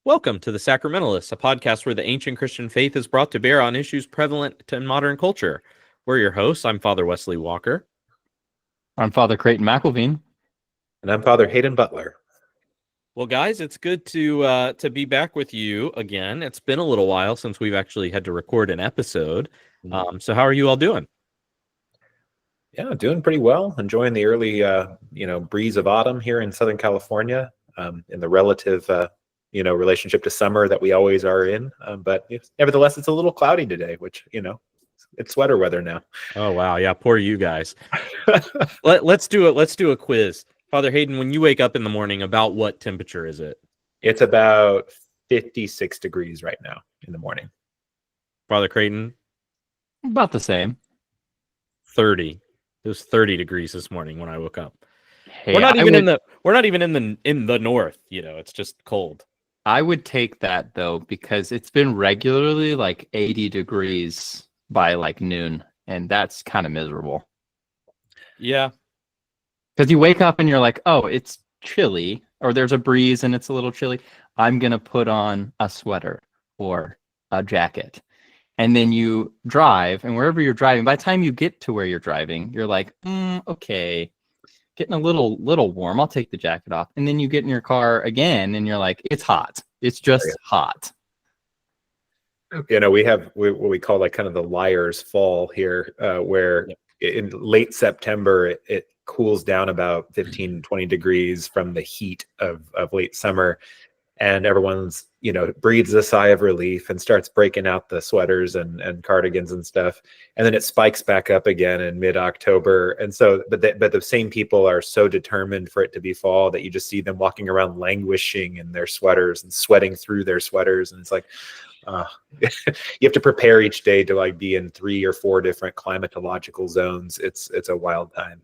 Welcome to the Sacramentalists, a podcast where the ancient Christian faith is brought to bear on issues prevalent in modern culture. We're your hosts. I'm Father Wesley Walker. I'm Father Creighton McElveen. And I'm Father Hayden Butler. Well, guys, it's good to be back with you again. It's been a little while since we've actually had to record an episode. So how are you all doing? Yeah, doing pretty well. Enjoying the early, breeze of autumn here in Southern California, in the relative, relationship to summer that we always are in. But nevertheless, it's a little cloudy today, which, it's sweater weather now. Oh, wow. Yeah, poor you guys. Let's do it. Let's do a quiz. Father Hayden, when you wake up in the morning, about what temperature is it? It's about 56 degrees right now in the morning. Father Creighton? About the same. 30. It was 30 degrees this morning when I woke up. Hey, we're not even in the north, it's just cold. I would take that though, because it's been regularly like 80 degrees by like noon, and that's kind of miserable. Yeah. Because you wake up and you're like, oh, it's chilly, or there's a breeze and it's a little chilly. I'm going to put on a sweater or a jacket. And then you drive, and wherever you're driving, by the time you get to where you're driving, you're like, okay, getting a little warm. I'll take the jacket off. And then you get in your car again, and you're like, it's hot. It's just hot. We have what we call like kind of the liar's fall here, where in late September, it cools down about 15, 20 degrees from the heat of late summer. And everyone's, breathes a sigh of relief and starts breaking out the sweaters and cardigans and stuff. And then it spikes back up again in mid-October. And so, but the same people are so determined for it to be fall that you just see them walking around languishing in their sweaters and sweating through their sweaters. And it's like, you have to prepare each day to like be in 3 or 4 different climatological zones. It's a wild time.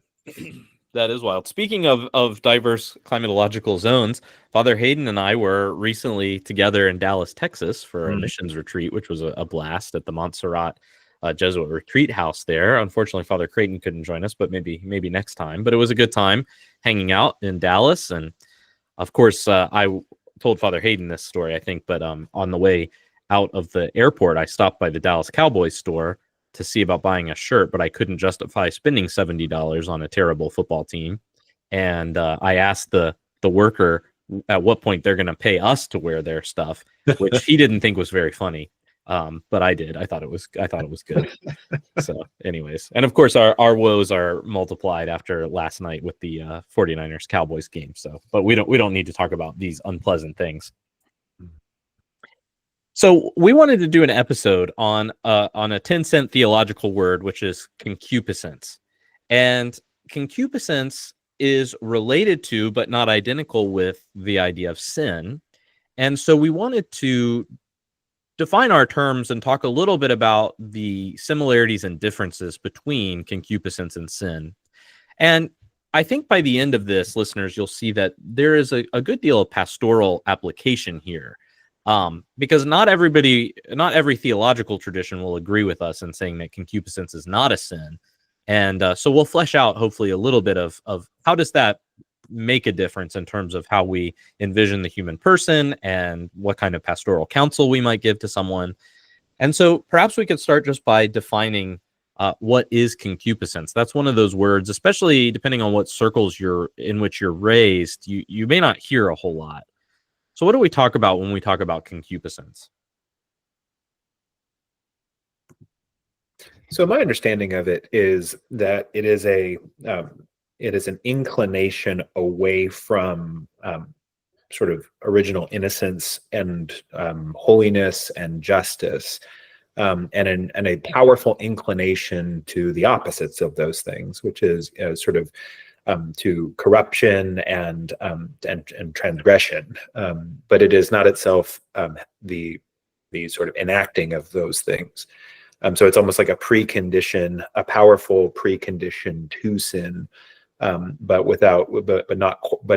That is wild. Speaking of diverse climatological zones, Father Hayden and I were recently together in Dallas, Texas for a missions retreat, which was a blast at the Montserrat Jesuit retreat house there. Unfortunately, Father Creighton couldn't join us, but maybe next time. But it was a good time hanging out in Dallas. And of course, I told Father Hayden this story, I think, but on the way out of the airport, I stopped by the Dallas Cowboys store to see about buying a shirt, but I couldn't justify spending $70 on a terrible football team. And I asked the worker at what point they're going to pay us to wear their stuff, which he didn't think was very funny. But I did. I thought it was good. So anyways, and of course our woes are multiplied after last night with the 49ers Cowboys game. So, but we don't need to talk about these unpleasant things. So we wanted to do an episode on a 10-cent theological word, which is concupiscence. And concupiscence is related to, but not identical with, the idea of sin. And so we wanted to define our terms and talk a little bit about the similarities and differences between concupiscence and sin. And I think by the end of this, listeners, you'll see that there is a good deal of pastoral application here. Because not every theological tradition will agree with us in saying that concupiscence is not a sin. And so we'll flesh out hopefully a little bit of how does that make a difference in terms of how we envision the human person and what kind of pastoral counsel we might give to someone. And so perhaps we could start just by defining what is concupiscence. That's one of those words, especially depending on what circles in which you're raised, you may not hear a whole lot. So what do we talk about when we talk about concupiscence? So my understanding of it is that it is an inclination away from sort of original innocence and holiness and justice, and a powerful inclination to the opposites of those things, which is sort of to corruption and transgression, but it is not itself the sort of enacting of those things. So it's almost like a precondition, a powerful precondition to sin, but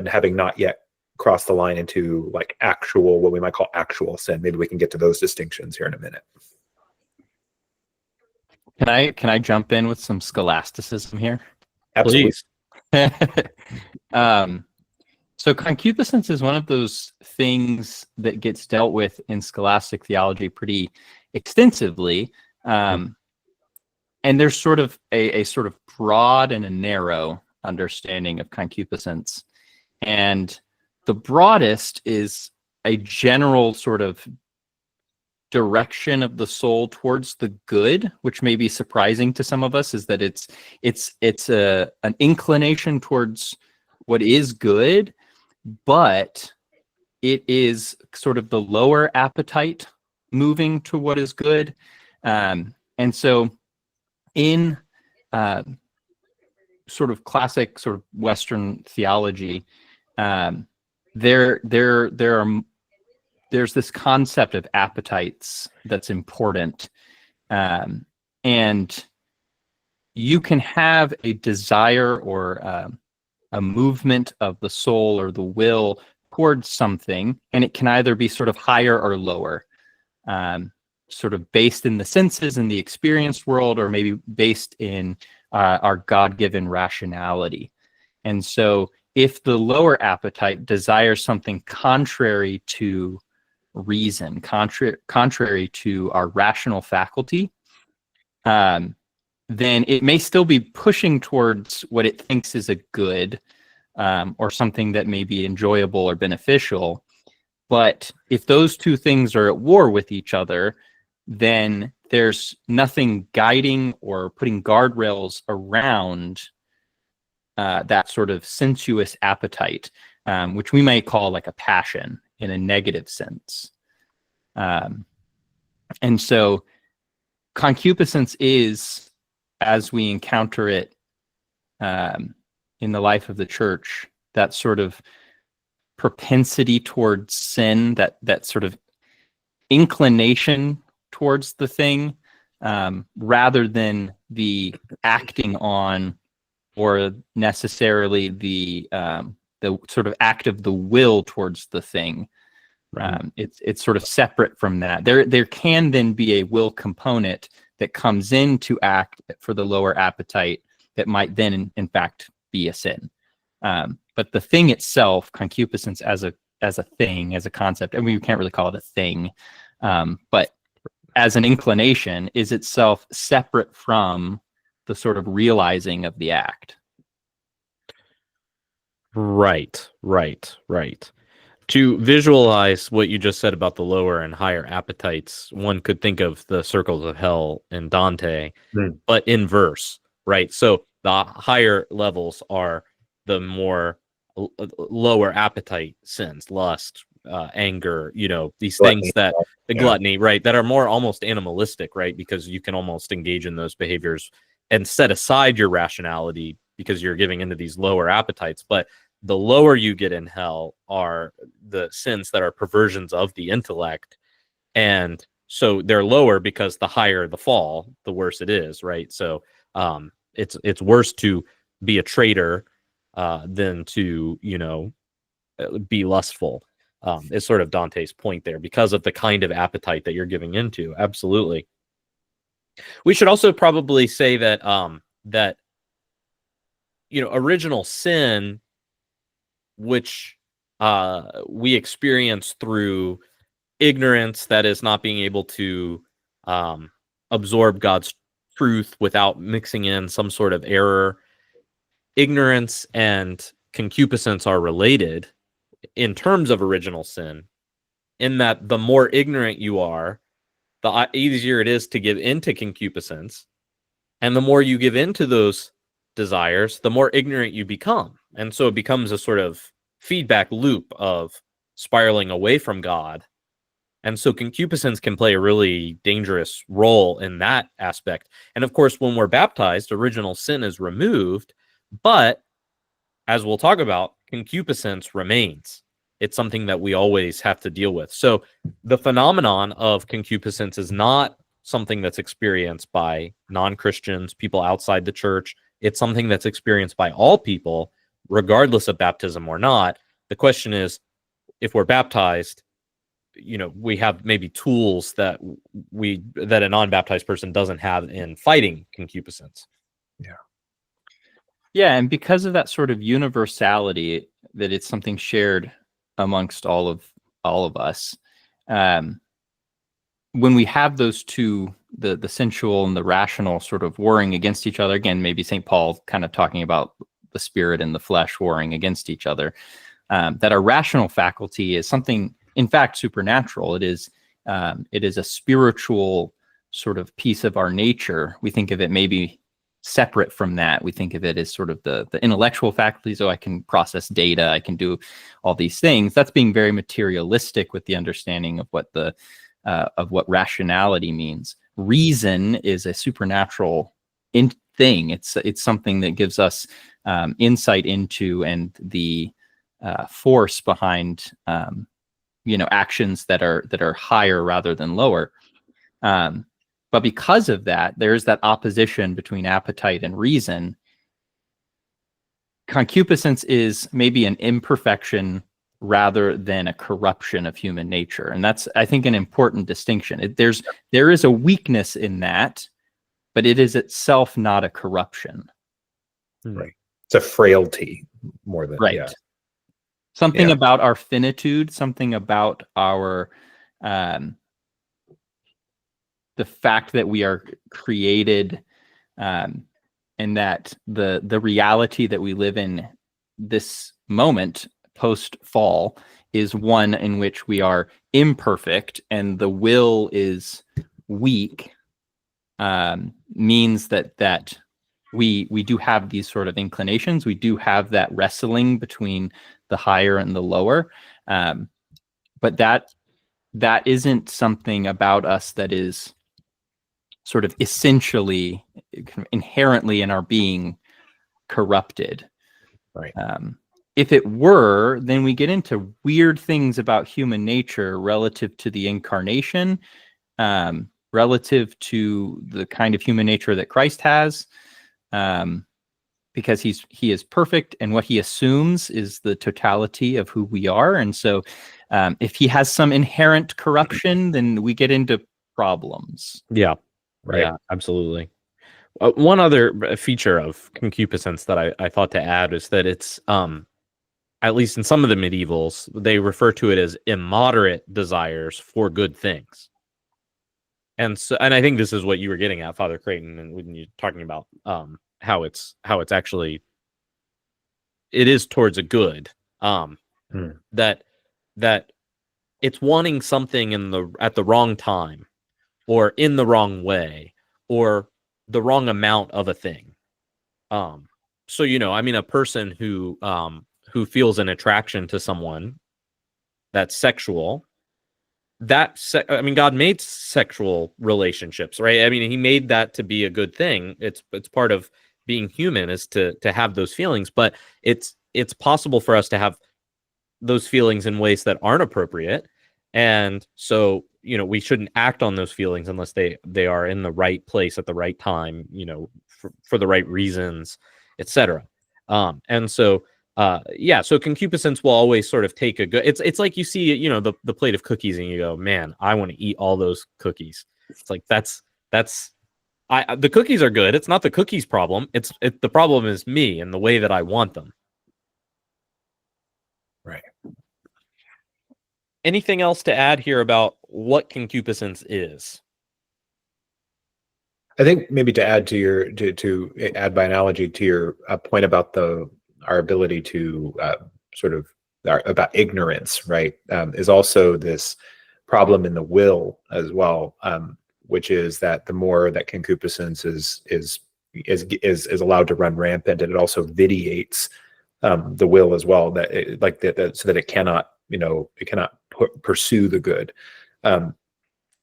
having not yet crossed the line into like actual, what we might call actual sin. Maybe we can get to those distinctions here in a minute. Can I jump in with some scholasticism here? Absolutely. Please. So concupiscence is one of those things that gets dealt with in scholastic theology pretty extensively. And there's sort of a sort of broad and a narrow understanding of concupiscence. And the broadest is a general sort of direction of the soul towards the good, which may be surprising to some of us, is that it's an inclination towards what is good, but it is sort of the lower appetite moving to what is good. And so in sort of classic sort of Western theology, there's this concept of appetites that's important. And you can have a desire or a movement of the soul or the will towards something, and it can either be sort of higher or lower, sort of based in the senses and the experienced world, or maybe based in our God-given rationality. And so if the lower appetite desires something contrary to reason, contrary to our rational faculty, then it may still be pushing towards what it thinks is a good, or something that may be enjoyable or beneficial. But if those two things are at war with each other, then there's nothing guiding or putting guardrails around that sort of sensuous appetite, which we might call like a passion in a negative sense. And so concupiscence is, as we encounter it in the life of the church, that sort of propensity towards sin, that sort of inclination towards the thing, rather than the acting on or necessarily the sort of act of the will towards the thing. It's sort of separate from that. There can then be a will component that comes in to act for the lower appetite that might then in fact be a sin. But the thing itself, concupiscence as a thing, as a concept, I mean, we can't really call it a thing, but as an inclination, is itself separate from the sort of realizing of the act. Right. To visualize what you just said about the lower and higher appetites, one could think of the circles of hell in Dante, but inverse, right? So the higher levels are the more lower appetite sins, lust, anger, these things that the gluttony, right, that are more almost animalistic, right? Because you can almost engage in those behaviors and set aside your rationality because you're giving into these lower appetites. But the lower you get in hell are the sins that are perversions of the intellect. And so they're lower because the higher the fall, the worse it is, right? So it's worse to be a traitor than to, be lustful. Is sort of Dante's point there, because of the kind of appetite that you're giving into. Absolutely. We should also probably say that that original sin, which we experience through ignorance, that is not being able to absorb God's truth without mixing in some sort of error. Ignorance and concupiscence are related in terms of original sin, in that the more ignorant you are, the easier it is to give into concupiscence. And the more you give into those desires, the more ignorant you become. And so it becomes a sort of feedback loop of spiraling away from God. And so concupiscence can play a really dangerous role in that aspect. And of course, when we're baptized, original sin is removed, but as we'll talk about, concupiscence remains. It's something that we always have to deal with. So the phenomenon of concupiscence is not something that's experienced by non-Christians, people outside the church. It's something that's experienced by all people, regardless of baptism or not. The question is, if we're baptized, we have maybe tools that a non-baptized person doesn't have in fighting concupiscence. Yeah. Yeah, and because of that sort of universality, that it's something shared amongst all of us. When we have those two, the sensual and the rational sort of warring against each other, again, maybe St. Paul kind of talking about the spirit and the flesh warring against each other, that our rational faculty is something, in fact, supernatural. It is a spiritual sort of piece of our nature. We think of it maybe separate from that. We think of it as sort of the intellectual faculties. Oh, I can process data, I can do all these things. That's being very materialistic with the understanding of what rationality means. Reason is a supernatural thing. It's something that gives us insight into and the force behind actions that are higher rather than lower. But because of that, there's that opposition between appetite and reason. Concupiscence is maybe an imperfection rather than a corruption of human nature. And that's, I think, an important distinction. There is a weakness in that, but it is itself not a corruption. Right. It's a frailty more than, right. Yeah. Something about our finitude, something about our the fact that we are created, and that the reality that we live in this moment post-fall is one in which we are imperfect and the will is weak, means that we do have these sort of inclinations. We do have that wrestling between the higher and the lower, but that isn't something about us that is sort of essentially, inherently in our being corrupted. Right. If it were, then we get into weird things about human nature relative to the incarnation, relative to the kind of human nature that Christ has, because he is perfect, and what he assumes is the totality of who we are. And so if he has some inherent corruption, then we get into problems. Yeah. Right. Yeah, absolutely. One other feature of concupiscence that I thought to add is that it's, at least in some of the medievals, they refer to it as immoderate desires for good things. And so, and I think this is what you were getting at, Father Creighton, and when you're talking about how it's actually, it is towards a good, that it's wanting something at the wrong time, or in the wrong way, or the wrong amount of a thing. So, I mean, a person who feels an attraction to someone that's sexual, I mean, God made sexual relationships, right? I mean, he made that to be a good thing. It's part of being human, is to have those feelings, but it's possible for us to have those feelings in ways that aren't appropriate. And so, we shouldn't act on those feelings unless they are in the right place at the right time, for the right reasons, etc. And so, so concupiscence will always sort of take a good, it's like you see, the plate of cookies and you go, man, I want to eat all those cookies. It's like, the cookies are good. It's not the cookies problem. The problem is me and the way that I want them. Right. Anything else to add here about what concupiscence is? I think maybe to add to add by analogy to your point about our ability to about ignorance, right, is also this problem in the will as well, which is that the more that concupiscence is allowed to run rampant, and it also vitiates the will as well, so that it cannot pursue the good.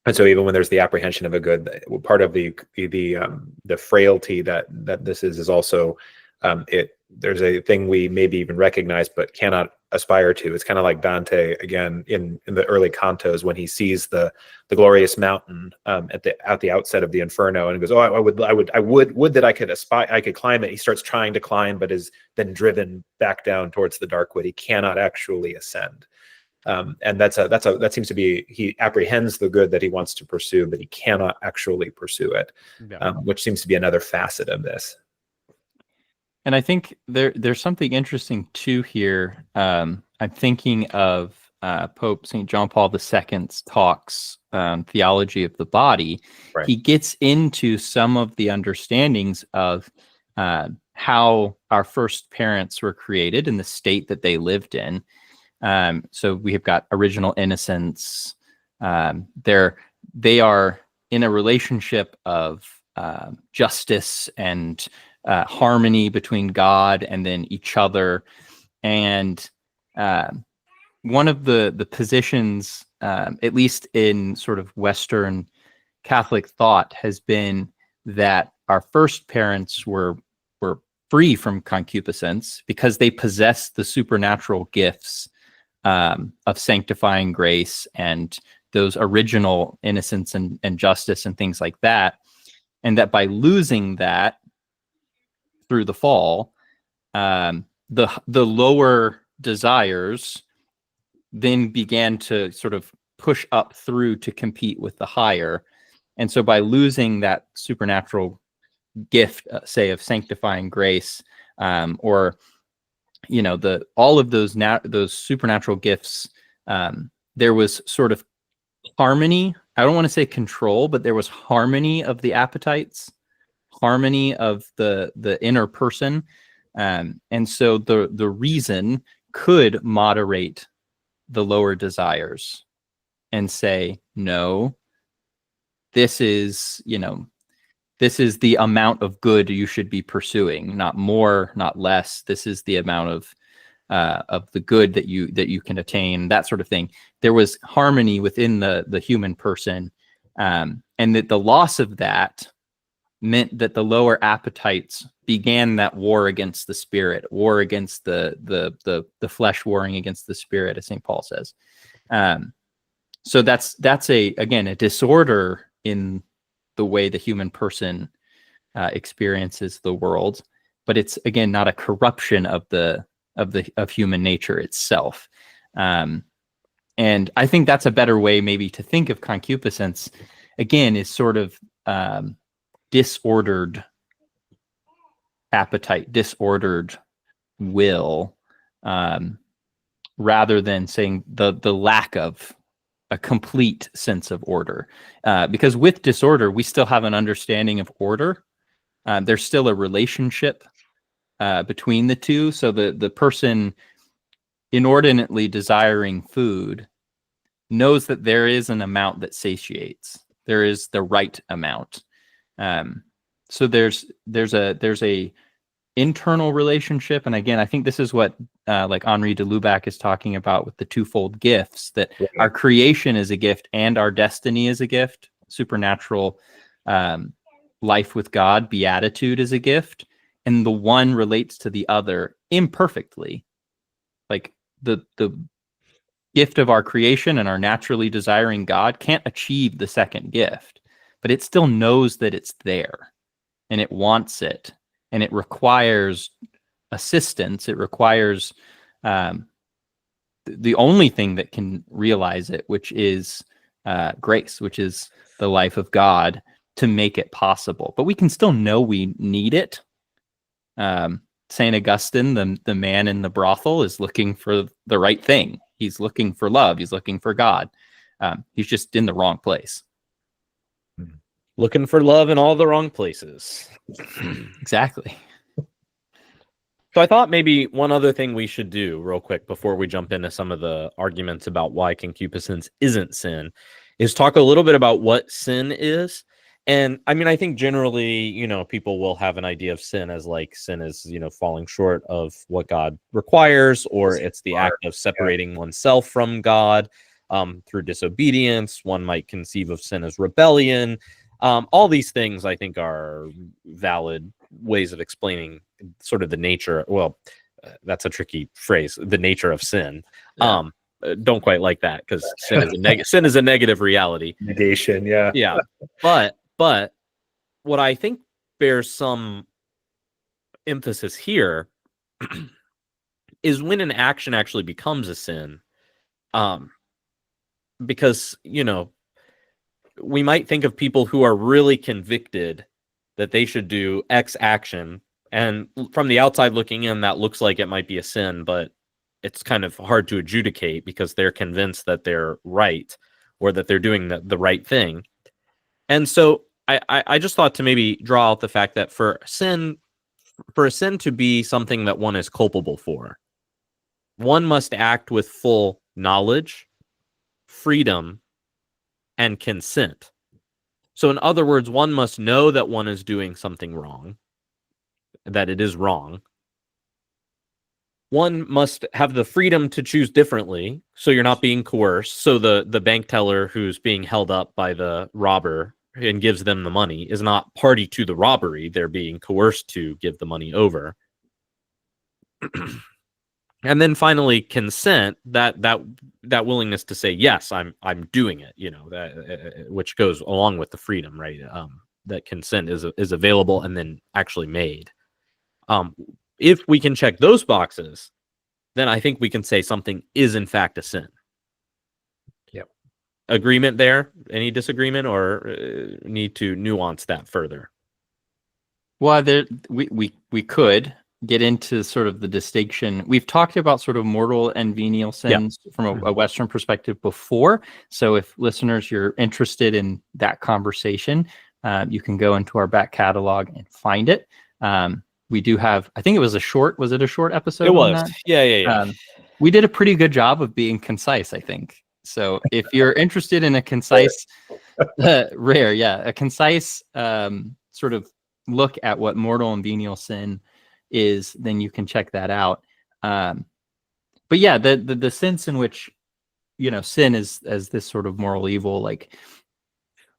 And so even when there's the apprehension of a good, part of the frailty that this is also, there's a thing we maybe even recognize but cannot aspire to. It's kind of like Dante again in the early cantos, when he sees the glorious mountain at the outset of the Inferno, and he goes, "Oh, I would that I could climb it." He starts trying to climb, but is then driven back down towards the dark wood. He cannot actually ascend. And that seems to be, he apprehends the good that he wants to pursue, but he cannot actually pursue it, which seems to be another facet of this. And I think there's something interesting too here. I'm thinking of Pope St. John Paul II's talks, Theology of the Body. Right. He gets into some of the understandings of how our first parents were created and the state that they lived in. So we have got original innocence. They are in a relationship of justice and harmony between God and then each other. And one of the positions, at least in sort of Western Catholic thought, has been that our first parents were free from concupiscence because they possessed the supernatural gifts of sanctifying grace and those original innocence and justice and things like that. And that by losing that through the fall, the lower desires then began to sort of push up through to compete with the higher. And so by losing that supernatural gift, say, of sanctifying grace, or all of those supernatural gifts, there was sort of harmony. I don't want to say control, but there was harmony of the appetites, harmony of the inner person, and so the reason could moderate the lower desires and say, no, this is the amount of good you should be pursuing, not more, not less. This is the amount of the good that you can attain, that sort of thing. There was harmony within the human person, and that the loss of that meant that the lower appetites began that war against the spirit, war against the flesh warring against the spirit, as St. Paul says. So that's again a disorder in the way the human person experiences the world, but it's again not a corruption of human nature itself. And I think that's a better way maybe to think of concupiscence, again, is sort of disordered appetite, disordered will, rather than saying the lack of a complete sense of order. Because with disorder, we still have an understanding of order. There's still a relationship between the two. So the person inordinately desiring food knows that there is an amount that satiates. There is the right amount. So there's a internal relationship, and again, I think this is what like Henri de Lubac is talking about with the twofold gifts, that our creation is a gift and our destiny is a gift. Supernatural life with God, beatitude, is a gift, and the one relates to the other imperfectly. Like the gift of our creation and our naturally desiring God can't achieve the second gift, but it still knows that it's there and it wants it, and it requires assistance. It requires the only thing that can realize it, which is grace, which is the life of God, to make it possible. But we can still know we need it. St. Augustine, the man in the brothel, is looking for the right thing. He's looking for love. He's looking for God. He's just in the wrong place. Looking for love in all the wrong places. Exactly. So I thought maybe one other thing we should do real quick before we jump into some of the arguments about why concupiscence isn't sin is talk a little bit about what sin is. And I mean, I think generally, people will have an idea of sin as sin is, falling short of what God requires, or it's the act of separating oneself from God through disobedience. One might conceive of sin as rebellion. All these things, I think, are valid ways of explaining sort of the nature. Well, that's a tricky phrase, the nature of sin. Yeah. Don't quite like that, because sin is a negative reality. Negation, yeah. Yeah. But what I think bears some emphasis here is when an action actually becomes a sin. Because, we might think of people who are really convicted that they should do X action, And from the outside looking in, that looks like it might be a sin, but it's kind of hard to adjudicate because they're convinced that they're right or that they're doing the right thing. And so I just thought to maybe draw out the fact that for a sin to be something that one is culpable for, one must act with full knowledge, freedom, and consent. So in other words, one must know that one is doing something wrong, that it is wrong. One must have the freedom to choose differently, so you're not being coerced. So the bank teller who's being held up by the robber and gives them the money is not party to the robbery. They're being coerced to give the money over. And then finally, consent, that willingness to say, yes, I'm doing it, that which goes along with the freedom, right? That consent is available and then actually made. If we can check those boxes, then I think we can say something is in fact a sin. Yep. Agreement there? Any disagreement, or need to nuance that further? Well, we could get into sort of the distinction. We've talked about sort of mortal and venial sins from a Western perspective before. So if listeners, you're interested in that conversation, you can go into our back catalog and find it. We do have, I think it was a short episode? It was. Yeah. We did a pretty good job of being concise, I think. So if you're interested in a concise, a concise sort of look at what mortal and venial sin is, then you can check that out. But yeah, the sense in which, sin is as this sort of moral evil, like,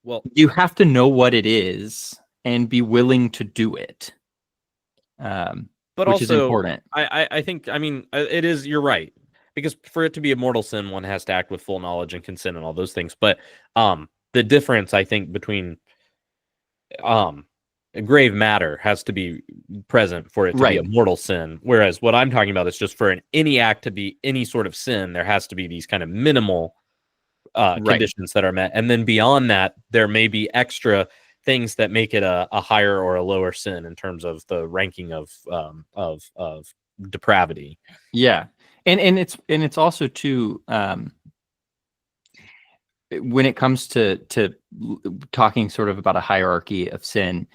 well, you have to know what it is and be willing to do it. But which also is important. I think, it is, you're right. Because for it to be a mortal sin, one has to act with full knowledge and consent and all those things. But the difference, I think, between grave matter has to be present for it to be a mortal sin. Whereas what I'm talking about is just for any act to be any sort of sin, there has to be these kind of minimal conditions that are met. And then beyond that, there may be extra things that make it a higher or a lower sin in terms of the ranking of depravity. Yeah. And it's also too, when it comes to talking sort of about a hierarchy of sin,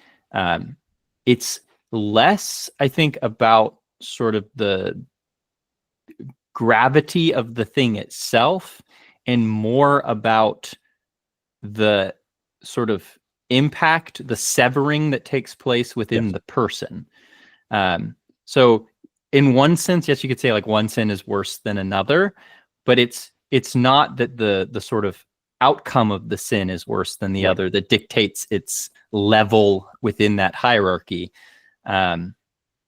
it's less, I think, about sort of the gravity of the thing itself and more about the sort of impact, the severing that takes place within the person. So in one sense, yes, you could say like one sin is worse than another, but it's not that the sort of outcome of the sin is worse than the other that dictates its level within that hierarchy.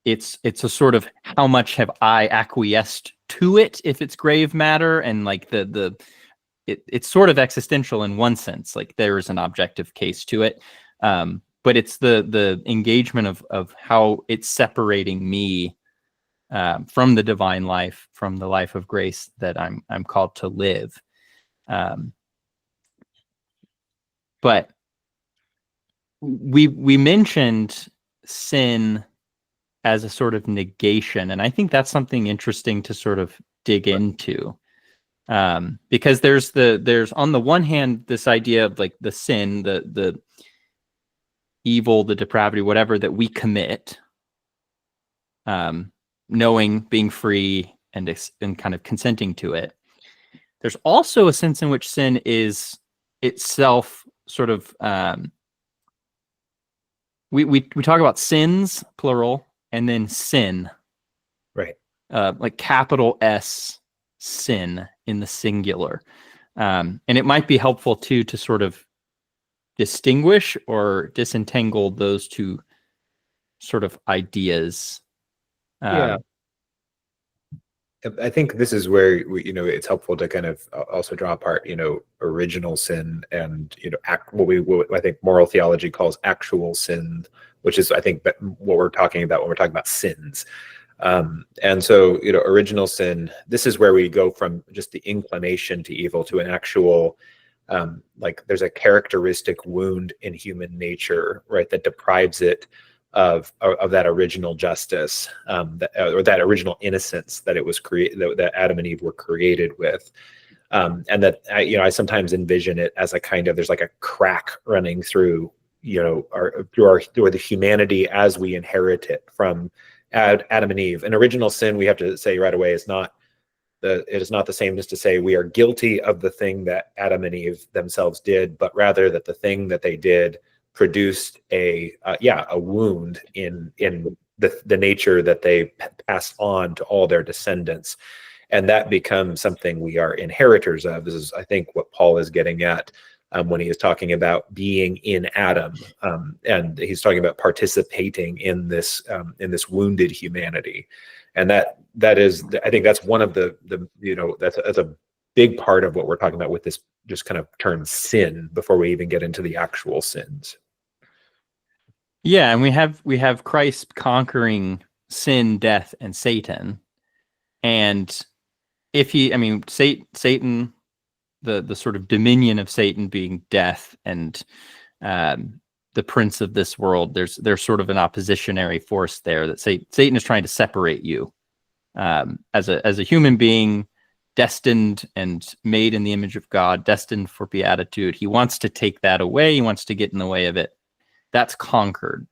It's a sort of how much have I acquiesced to it if it's grave matter, and like it's sort of existential in one sense, like there is an objective case to it, but it's the engagement of how it's separating me from the divine life, from the life of grace that I'm called to live. But we mentioned sin as a sort of negation, and I think that's something interesting to sort of dig into, because there's on the one hand this idea of like the sin, the evil, the depravity, whatever that we commit, knowing, being free, and kind of consenting to it. There's also a sense in which sin is itself sort of we talk about sins plural and then sin, right? Like capital S sin in the singular, and it might be helpful too to sort of distinguish or disentangle those two sort of ideas. I think this is where it's helpful to kind of also draw apart, original sin and what I think moral theology calls actual sin, which is I think what we're talking about when we're talking about sins. And so original sin, this is where we go from just the inclination to evil to an actual like there's a characteristic wound in human nature, right, that deprives it of that original justice, or that original innocence that it was created, that Adam and Eve were created with. And that I sometimes envision it as a kind of, there's like a crack running through through the humanity as we inherit it from Adam and Eve. And original sin, we have to say right away, is not it is not the same as to say we are guilty of the thing that Adam and Eve themselves did, but rather that the thing that they did produced a wound in the nature that they passed on to all their descendants. And that becomes something we are inheritors of. This is, I think, what Paul is getting at when he is talking about being in Adam, and he's talking about participating in this wounded humanity. And that is, I think, that's one of the that's a big part of what we're talking about with this just kind of term sin before we even get into the actual sins. Yeah, and we have Christ conquering sin, death, and Satan. And if Satan, the sort of dominion of Satan being death and the prince of this world, there's sort of an oppositionary force there that Satan is trying to separate you as a human being, destined and made in the image of God, destined for beatitude. He wants to take that away. He wants to get in the way of it. That's conquered.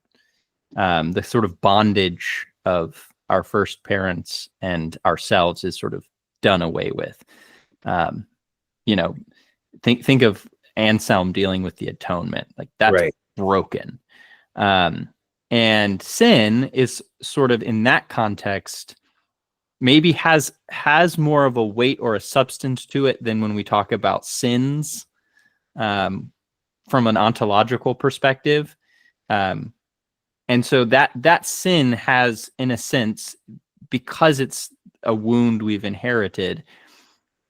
The sort of bondage of our first parents and ourselves is sort of done away with. Think of Anselm dealing with the atonement, like that's right. Broken. And sin is sort of in that context, maybe has more of a weight or a substance to it than when we talk about sins from an ontological perspective. And so that sin has, in a sense, because it's a wound we've inherited,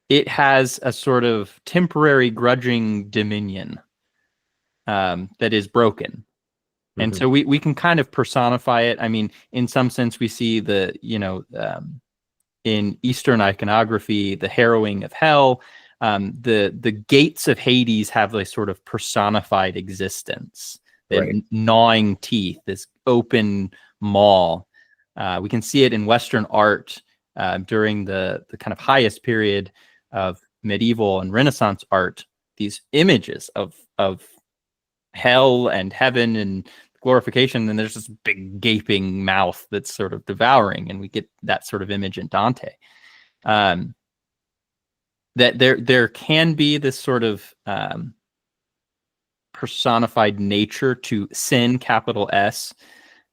it has a sort of temporary grudging dominion that is broken. Mm-hmm. And so we can kind of personify it. I mean, in some sense, we see in Eastern iconography, the harrowing of hell, the gates of Hades have a sort of personified existence. The gnawing teeth, this open maw. We can see it in Western art during the kind of highest period of medieval and Renaissance art. These images of hell and heaven and glorification, and there's this big gaping mouth that's sort of devouring, and we get that sort of image in Dante. That there can be this sort of personified nature to sin, capital S,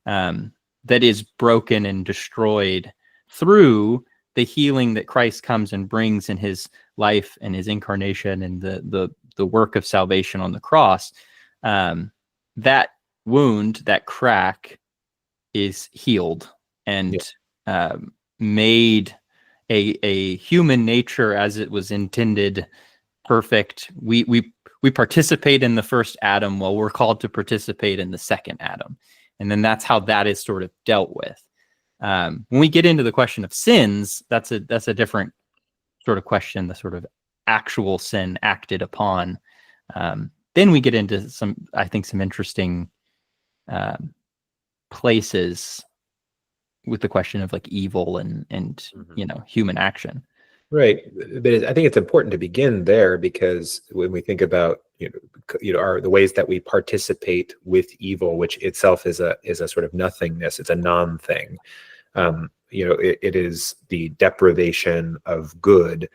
that is broken and destroyed through the healing that Christ comes and brings in his life and his incarnation and the work of salvation on the cross. That wound, that crack, is healed and made a human nature as it was intended, perfect. We participate in the first Adam, while we're called to participate in the second Adam. And then that's how that is sort of dealt with. When we get into the question of sins, that's a different sort of question, the sort of actual sin acted upon. Then we get into some interesting places with the question of like evil and mm-hmm. Human action. Right, but I think it's important to begin there, because when we think about the ways that we participate with evil, which itself is a sort of nothingness, it's a non-thing. It is the deprivation of good.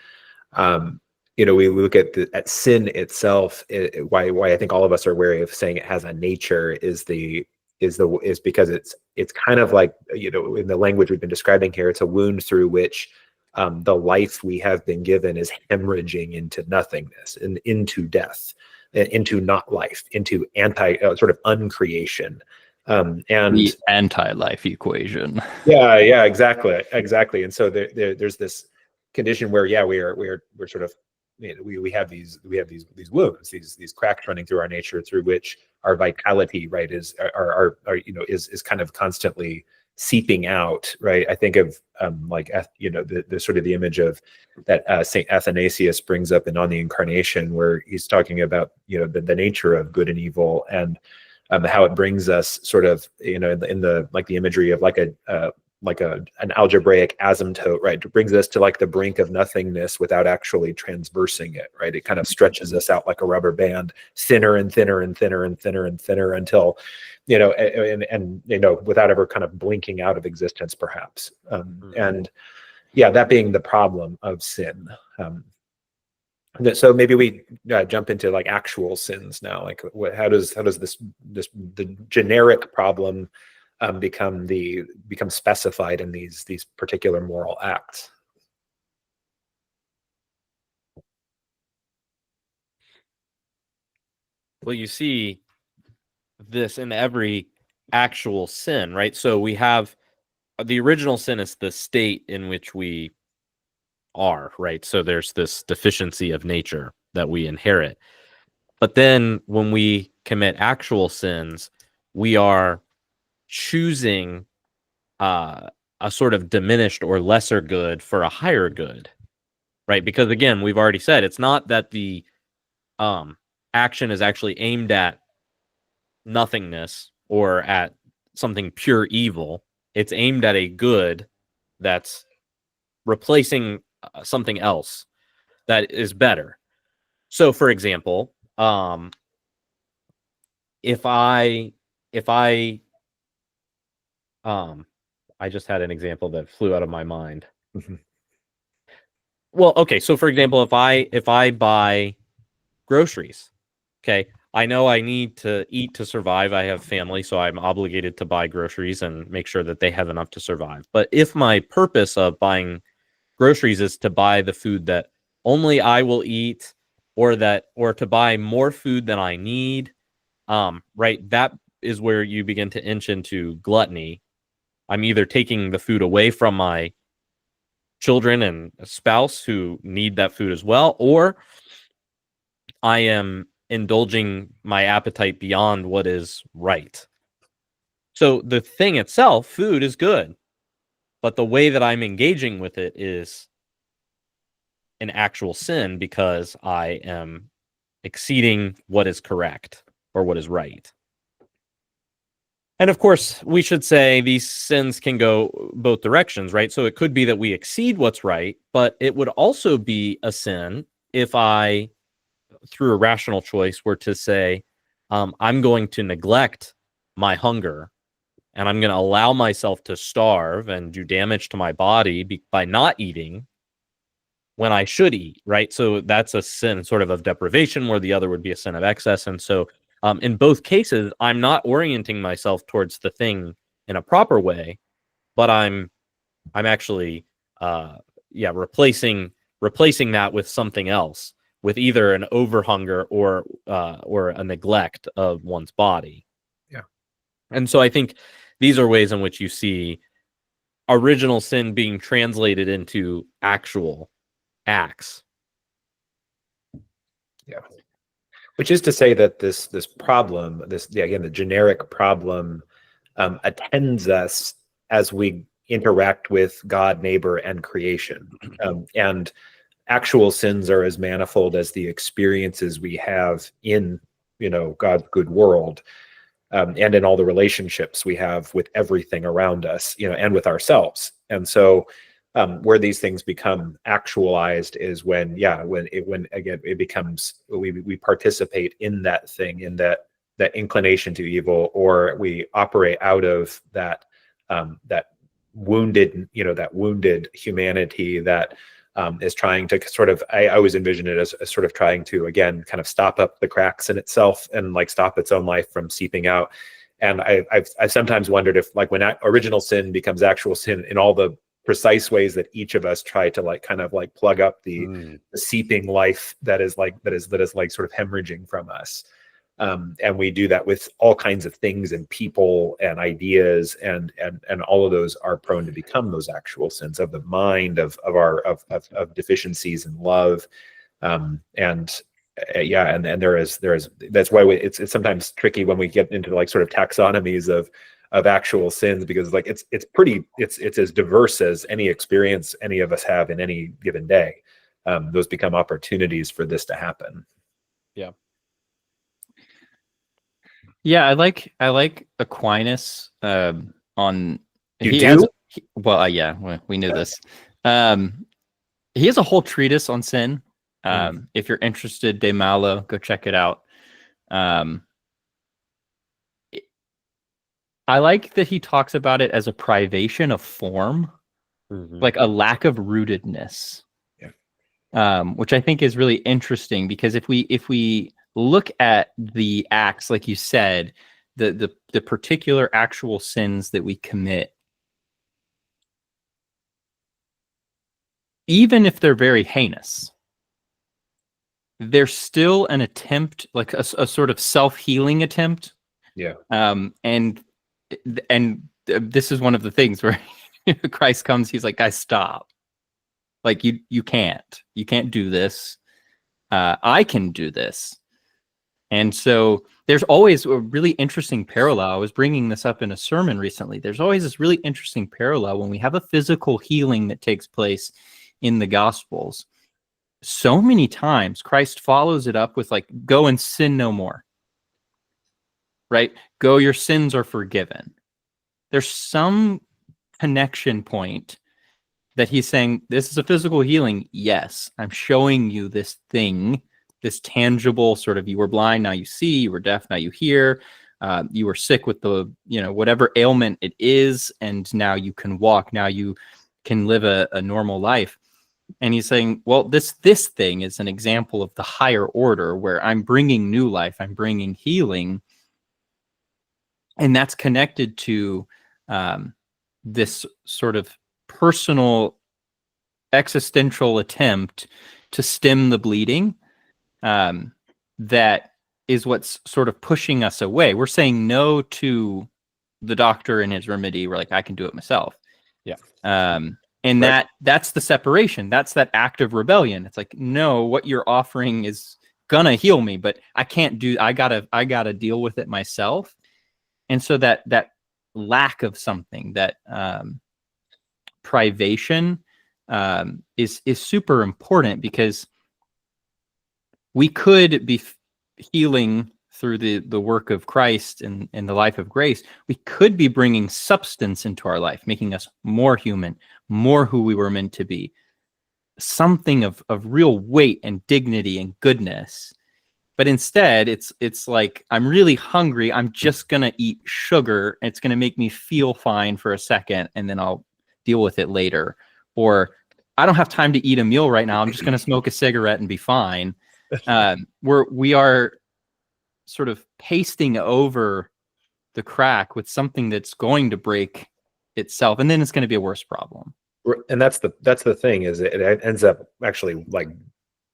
We look at sin itself. Why I think all of us are wary of saying it has a nature is because it's kind of like in the language we've been describing here, it's a wound through which the life we have been given is hemorrhaging into nothingness and into death, into not life, into sort of uncreation, and the anti-life equation. Yeah, exactly. And so there's this condition where we're sort of we have these wounds, these cracks running through our nature, through which our vitality is kind of constantly seeping out, right? I think of the sort of the image of that Saint Athanasius brings up in On the Incarnation, where he's talking about the nature of good and evil, and how it brings us sort of, in the like the imagery of like an algebraic asymptote, right? It brings us to like the brink of nothingness without actually transversing it, right? It kind of stretches us out like a rubber band, thinner and thinner and thinner and thinner and thinner until, and without ever kind of blinking out of existence, perhaps. And yeah, that being the problem of sin. So maybe we jump into like actual sins now. Like, how does the generic problem become specified in these particular moral acts? Well, you see this in every actual sin, right? So we have the original sin is the state in which we are, right? So there's this deficiency of nature that we inherit. But then when we commit actual sins, we are choosing a sort of diminished or lesser good for a higher good, right? Because again, we've already said it's not that the action is actually aimed at nothingness or at something pure evil. It's aimed at a good that's replacing something else that is better. So, for example, if I just had an example that flew out of my mind. Well, okay, so for example, if I buy groceries, okay, I know I need to eat to survive. I have family, so I'm obligated to buy groceries and make sure that they have enough to survive. But if my purpose of buying groceries is to buy the food that only I will eat, or to buy more food than I need, right, that is where you begin to inch into gluttony. I'm either taking the food away from my children and spouse who need that food as well, or I am indulging my appetite beyond what is right. So the thing itself, food, is good, but the way that I'm engaging with it is an actual sin because I am exceeding what is correct or what is right. And of course, we should say these sins can go both directions, right? So it could be that we exceed what's right, but it would also be a sin if I, through a rational choice, were to say, I'm going to neglect my hunger and I'm going to allow myself to starve and do damage to my body by not eating when I should eat, right? So that's a sin sort of deprivation, where the other would be a sin of excess. And so in both cases, I'm not orienting myself towards the thing in a proper way, but I'm actually replacing that with something else, with either an overhunger or a neglect of one's body. Yeah. And so I think these are ways in which you see original sin being translated into actual acts. Yeah. Which is to say that this problem, the generic problem, attends us as we interact with God, neighbor, and creation. And actual sins are as manifold as the experiences we have in, God's good world, and in all the relationships we have with everything around us, and with ourselves. And so where these things become actualized is when it becomes, we participate in that thing, in that inclination to evil, or we operate out of that wounded humanity that is trying to sort of, I always envision it as sort of trying to, again, kind of stop up the cracks in itself and like stop its own life from seeping out. And I've sometimes wondered if, like, when original sin becomes actual sin in all the precise ways that each of us try to like kind of like plug up the seeping life that is like sort of hemorrhaging from us, and we do that with all kinds of things and people and ideas, and all of those are prone to become those actual sins of the mind, of deficiencies in love, and there is that's why it's sometimes tricky when we get into like sort of taxonomies of actual sins, because like it's as diverse as any experience any of us have in any given day. Those become opportunities for this to happen. Yeah. Yeah, I like Aquinas on You he do? has yeah, we knew this. He has a whole treatise on sin. If you're interested, De Malo, go check it out. I like that he talks about it as a privation of form, like a lack of rootedness. Yeah. Which I think is really interesting, because if we look at the acts, like you said, the particular actual sins that we commit, even if they're very heinous, they're still an attempt, like a sort of self-healing attempt. Yeah. And this is one of the things where Christ comes, he's like, guys, stop. Like you can't do this. I can do this. And so there's always a really interesting parallel. I was bringing this up in a sermon recently. There's always this really interesting parallel when we have a physical healing that takes place in the Gospels. So many times Christ follows it up with like, go and sin no more. Right? Go, your sins are forgiven. There's some connection point that he's saying, this is a physical healing. Yes, I'm showing you this thing, this tangible sort of, you were blind, now you see, you were deaf, now you hear, you were sick with the, whatever ailment it is, and now you can walk, now you can live a normal life. And he's saying, well, this thing is an example of the higher order, where I'm bringing new life, I'm bringing healing, and that's connected to this sort of personal existential attempt to stem the bleeding, that is what's sort of pushing us away. We're saying no to the doctor and his remedy. We're like, I can do it myself. Yeah. And right. That's the separation. That's that act of rebellion. It's like, no, what you're offering is gonna heal me, but I can't do, I gotta deal with it myself. And so that lack of something, that privation, is super important, because we could be healing through the work of Christ and the life of grace. We could be bringing substance into our life, making us more human, more who we were meant to be, something of real weight and dignity and goodness. But instead, it's like, I'm really hungry, I'm just gonna eat sugar, it's gonna make me feel fine for a second, and then I'll deal with it later. Or I don't have time to eat a meal right now, I'm just gonna smoke a cigarette and be fine. We are sort of pasting over the crack with something that's going to break itself, and then it's going to be a worse problem. And that's the thing, is it ends up actually like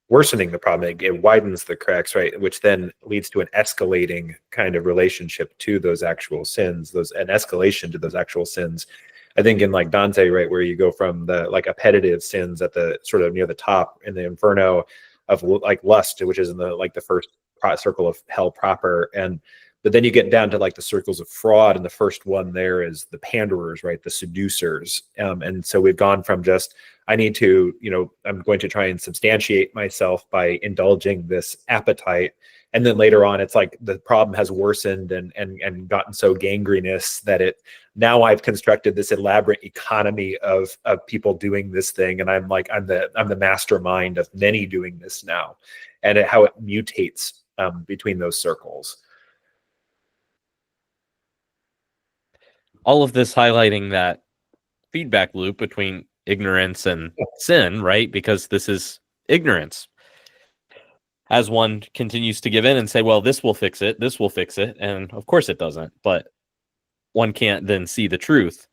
worsening the problem. It widens the cracks, right? Which then leads to an escalating kind of relationship to those actual sins, an escalation to those actual sins. I think in like Dante, right, where you go from the like appetitive sins at the sort of near the top in the Inferno of like lust, which is in the like the first circle of hell proper, but then you get down to like the circles of fraud, and the first one there is the panderers, right, the seducers. And so we've gone from just, I need to, I'm going to try and substantiate myself by indulging this appetite, and then later on it's like the problem has worsened and gotten so gangrenous that now I've constructed this elaborate economy of people doing this thing, and I'm the mastermind of many doing this now, and how it mutates between those circles. All of this highlighting that feedback loop between ignorance and sin, right? Because this is ignorance. As one continues to give in and say, well, this will fix it, and of course it doesn't, but one can't then see the truth.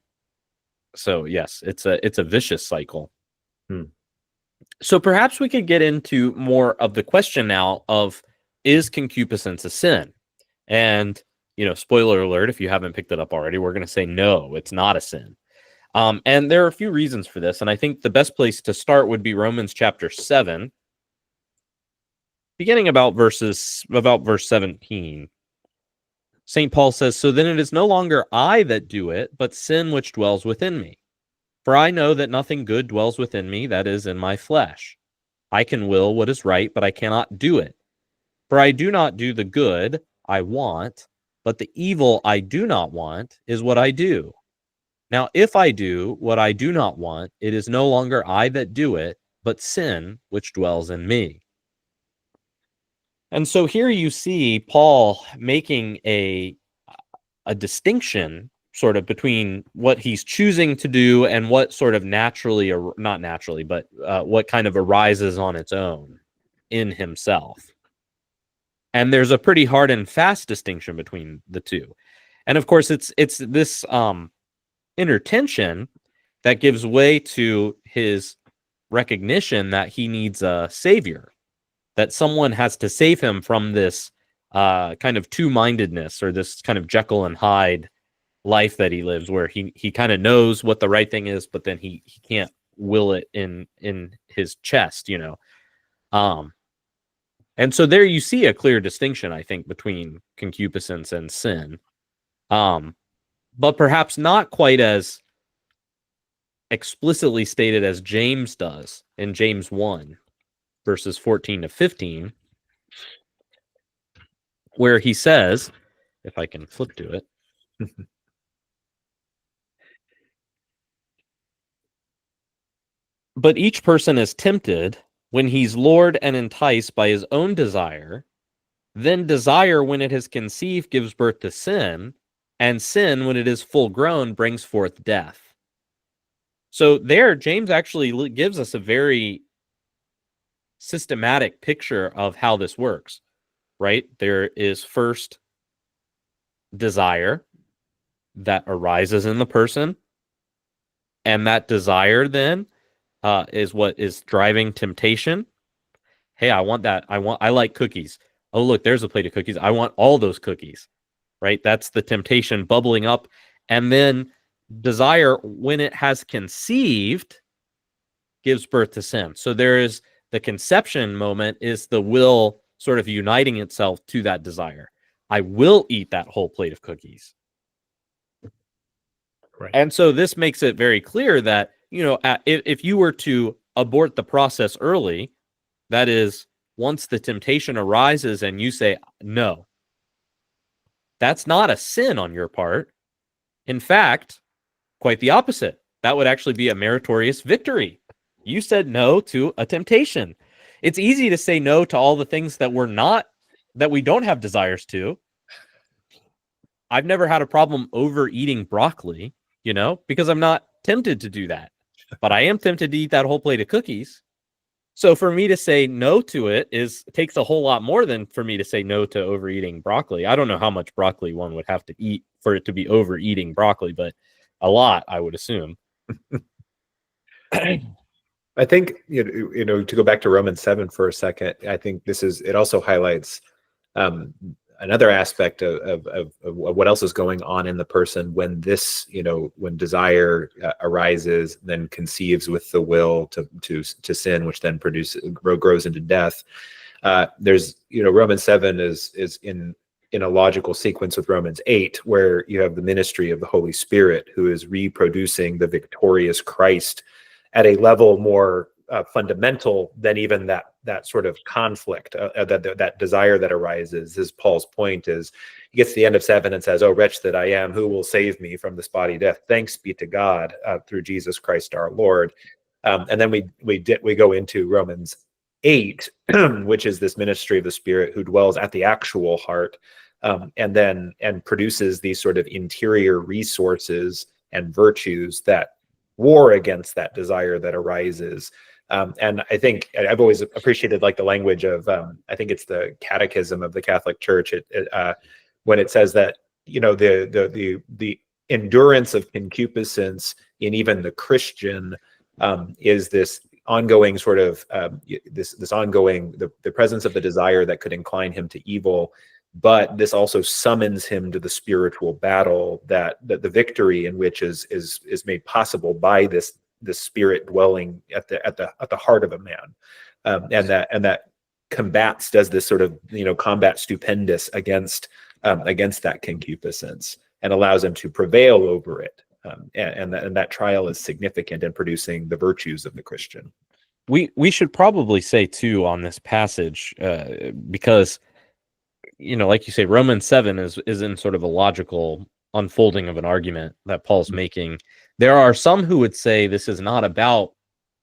So yes, it's a vicious cycle. So perhaps we could get into more of the question now of, is concupiscence a sin? And spoiler alert, if you haven't picked it up already, we're going to say no, it's not a sin. And there are a few reasons for this. And I think the best place to start would be Romans chapter 7, beginning about verse 17. St. Paul says, so then it is no longer I that do it, but sin which dwells within me. For I know that nothing good dwells within me, that is, in my flesh. I can will what is right, but I cannot do it. For I do not do the good I want, but the evil I do not want is what I do. Now, if I do what I do not want, it is no longer I that do it, but sin which dwells in me. And so here you see Paul making a distinction sort of between what he's choosing to do and what sort of naturally, or not naturally, but what kind of arises on its own in himself. And there's a pretty hard and fast distinction between the two. And of course, it's this inner tension that gives way to his recognition that he needs a savior, that someone has to save him from this kind of two-mindedness, or this kind of Jekyll and Hyde life that he lives, where he kind of knows what the right thing is, but then he can't will it in his chest, you know. And so there you see a clear distinction, I think, between concupiscence and sin, but perhaps not quite as explicitly stated as James does in James 1, verses 14 to 15, where he says, if I can flip to it, but each person is tempted when he's lured and enticed by his own desire. Then desire, when it has conceived, gives birth to sin, and sin, when it is full grown, brings forth death. So there, James actually gives us a very systematic picture of how this works, right? There is first desire that arises in the person, and that desire then is what is driving temptation. Hey, I want that. I like cookies. Oh, look, there's a plate of cookies. I want all those cookies, right? That's the temptation bubbling up. And then desire, when it has conceived, gives birth to sin. So there is the conception moment, is the will sort of uniting itself to that desire. I will eat that whole plate of cookies. Right. And so this makes it very clear that, you know, if you were to abort the process early, that is, once the temptation arises and you say no, that's not a sin on your part. In fact, quite the opposite. That would actually be a meritorious victory. You said no to a temptation. It's easy to say no to all the things that we don't have desires to. I've never had a problem overeating broccoli, you know, because I'm not tempted to do that. But I am tempted to eat that whole plate of cookies. So for me to say no to it takes a whole lot more than for me to say no to overeating broccoli. I don't know how much broccoli one would have to eat for it to be overeating broccoli, but a lot, I would assume. I think, you know, to go back to Romans 7 for a second, I think it also highlights another aspect of what else is going on in the person when this, you know, when desire arises, then conceives with the will to sin, which then grows into death. There's, you know, Romans 7 is in a logical sequence with Romans 8, where you have the ministry of the Holy Spirit, who is reproducing the victorious Christ at a level more fundamental than even that sort of conflict, that desire that arises. As Paul's point is, he gets to the end of 7 and says, "Oh, wretch that I am, who will save me from this body death? Thanks be to God through Jesus Christ our Lord." And then we go into Romans 8, which is this ministry of the Spirit who dwells at the actual heart, and produces these sort of interior resources and virtues that war against that desire that arises. And I think I've always appreciated like the language of, I think it's the Catechism of the Catholic Church, when it says that, you know, the endurance of concupiscence in even the Christian is this ongoing sort of this ongoing the presence of the desire that could incline him to evil, but this also summons him to the spiritual battle that the victory in which is made possible by this spirit dwelling at the heart of a man, and that does this sort of, you know, combat stupendous against that concupiscence and allows him to prevail over it, and that trial is significant in producing the virtues of the Christian. We should probably say too on this passage, because like you say, Romans 7 is in sort of a logical unfolding of an argument that Paul's making. There are some who would say this is not about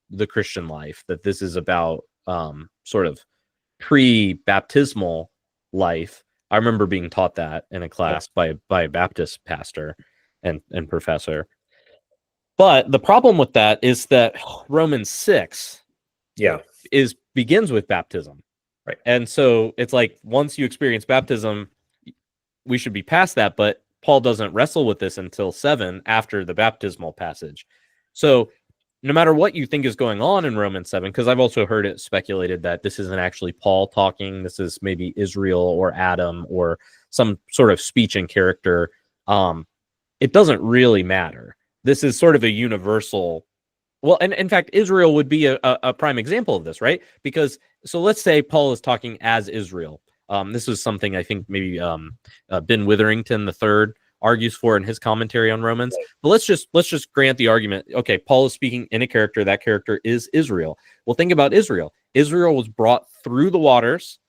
the Christian life, that this is about sort of pre-baptismal life. I remember being taught that in a class by a Baptist pastor and professor. But the problem with that is that Romans 6 begins with baptism. Right. And so it's like once you experience baptism, we should be past that, but Paul doesn't wrestle with this until 7 after the baptismal passage. So no matter what you think is going on in Romans 7, because I've also heard it speculated that this isn't actually Paul talking, this is maybe Israel or Adam or some sort of speech and character. It doesn't really matter. This is sort of a universal. Well, and in fact, Israel would be a prime example of this, right? Because so let's say Paul is talking as Israel. This is something I think maybe Ben Witherington III argues for in his commentary on Romans. But let's just grant the argument. Okay, Paul is speaking in a character. That character is Israel. Well, think about Israel. Israel was brought through the waters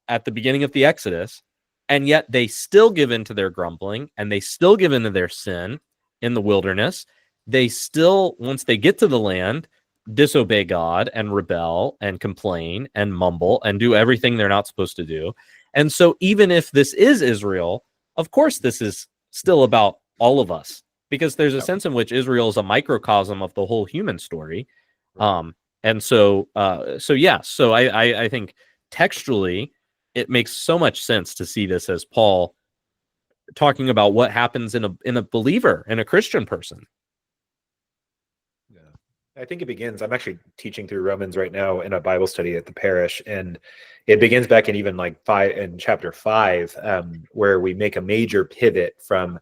at the beginning of the Exodus, and yet they still give in to their grumbling, and they still give in to their sin in the wilderness. They still, once they get to the land, disobey God and rebel and complain and mumble and do everything they're not supposed to do. And so even if this is Israel, of course, this is still about all of us, because there's a sense in which Israel is a microcosm of the whole human story. And so I think textually, it makes so much sense to see this as Paul talking about what happens in a believer, in a Christian person. I think it begins, I'm actually teaching through Romans right now in a Bible study at the parish, and it begins back in even like chapter 5, where we make a major pivot from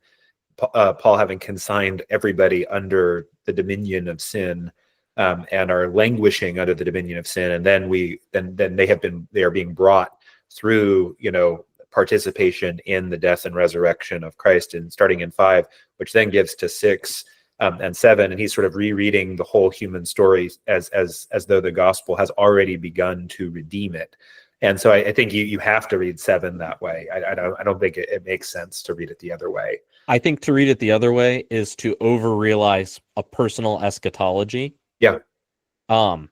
Paul having consigned everybody under the dominion of sin, and are languishing under the dominion of sin, and then they are being brought through, participation in the death and resurrection of Christ, and starting in 5, which then gives to 6 and 7, and he's sort of rereading the whole human story as though the gospel has already begun to redeem it. And so I think you have to read 7 that way. I don't think it makes sense to read it the other way. I think to read it the other way is to over-realize a personal eschatology. Yeah. Can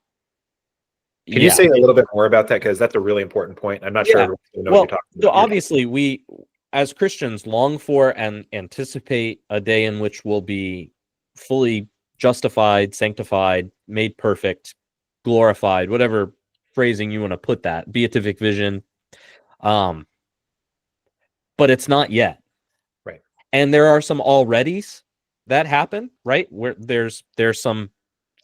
you say a little bit more about that? Because that's a really important point. I'm not sure everyone knows what you're talking about. So obviously we, as Christians, long for and anticipate a day in which we'll be fully justified, sanctified, made perfect, glorified, whatever phrasing you want to put that, beatific vision. But it's not yet. Right. And there are some alreadys that happen, right? Where there's some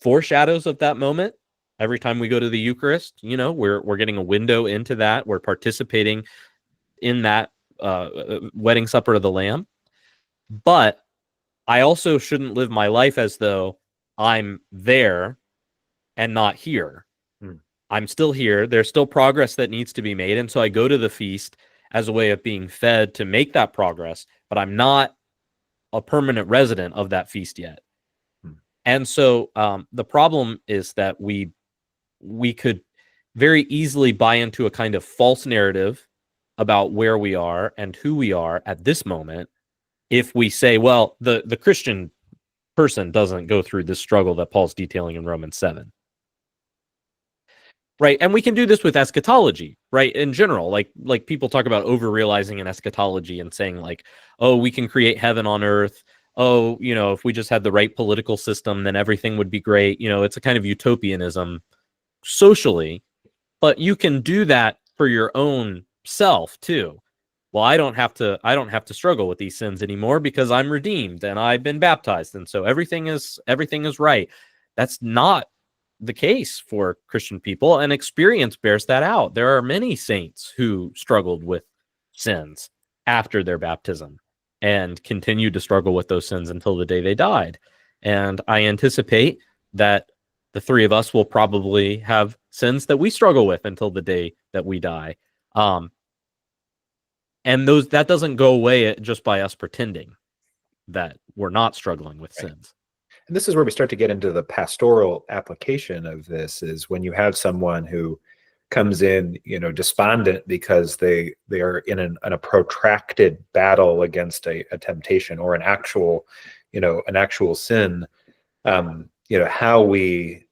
foreshadows of that moment. Every time we go to the Eucharist, we're getting a window into that. We're participating in that wedding supper of the Lamb. But I also shouldn't live my life as though I'm there and not here. I'm still here. There's still progress that needs to be made. And so I go to the feast as a way of being fed to make that progress, but I'm not a permanent resident of that feast yet. And so the problem is that we could very easily buy into a kind of false narrative about where we are and who we are at this moment if we say, well, the Christian person doesn't go through this struggle that Paul's detailing in Romans 7. Right. And we can do this with eschatology, right? In general, like people talk about over-realizing in eschatology and saying like, oh, we can create heaven on earth. Oh, if we just had the right political system, then everything would be great. It's a kind of utopianism socially, but you can do that for your own self too. Well, I don't have to struggle with these sins anymore because I'm redeemed and I've been baptized. And so everything is right. That's not the case for Christian people, and experience bears that out. There are many saints who struggled with sins after their baptism and continued to struggle with those sins until the day they died. And I anticipate that the three of us will probably have sins that we struggle with until the day that we die. And that doesn't go away just by us pretending that we're not struggling with sins. And this is where we start to get into the pastoral application of this, is when you have someone who comes in, despondent because they are in a protracted battle against a temptation or an actual sin. How we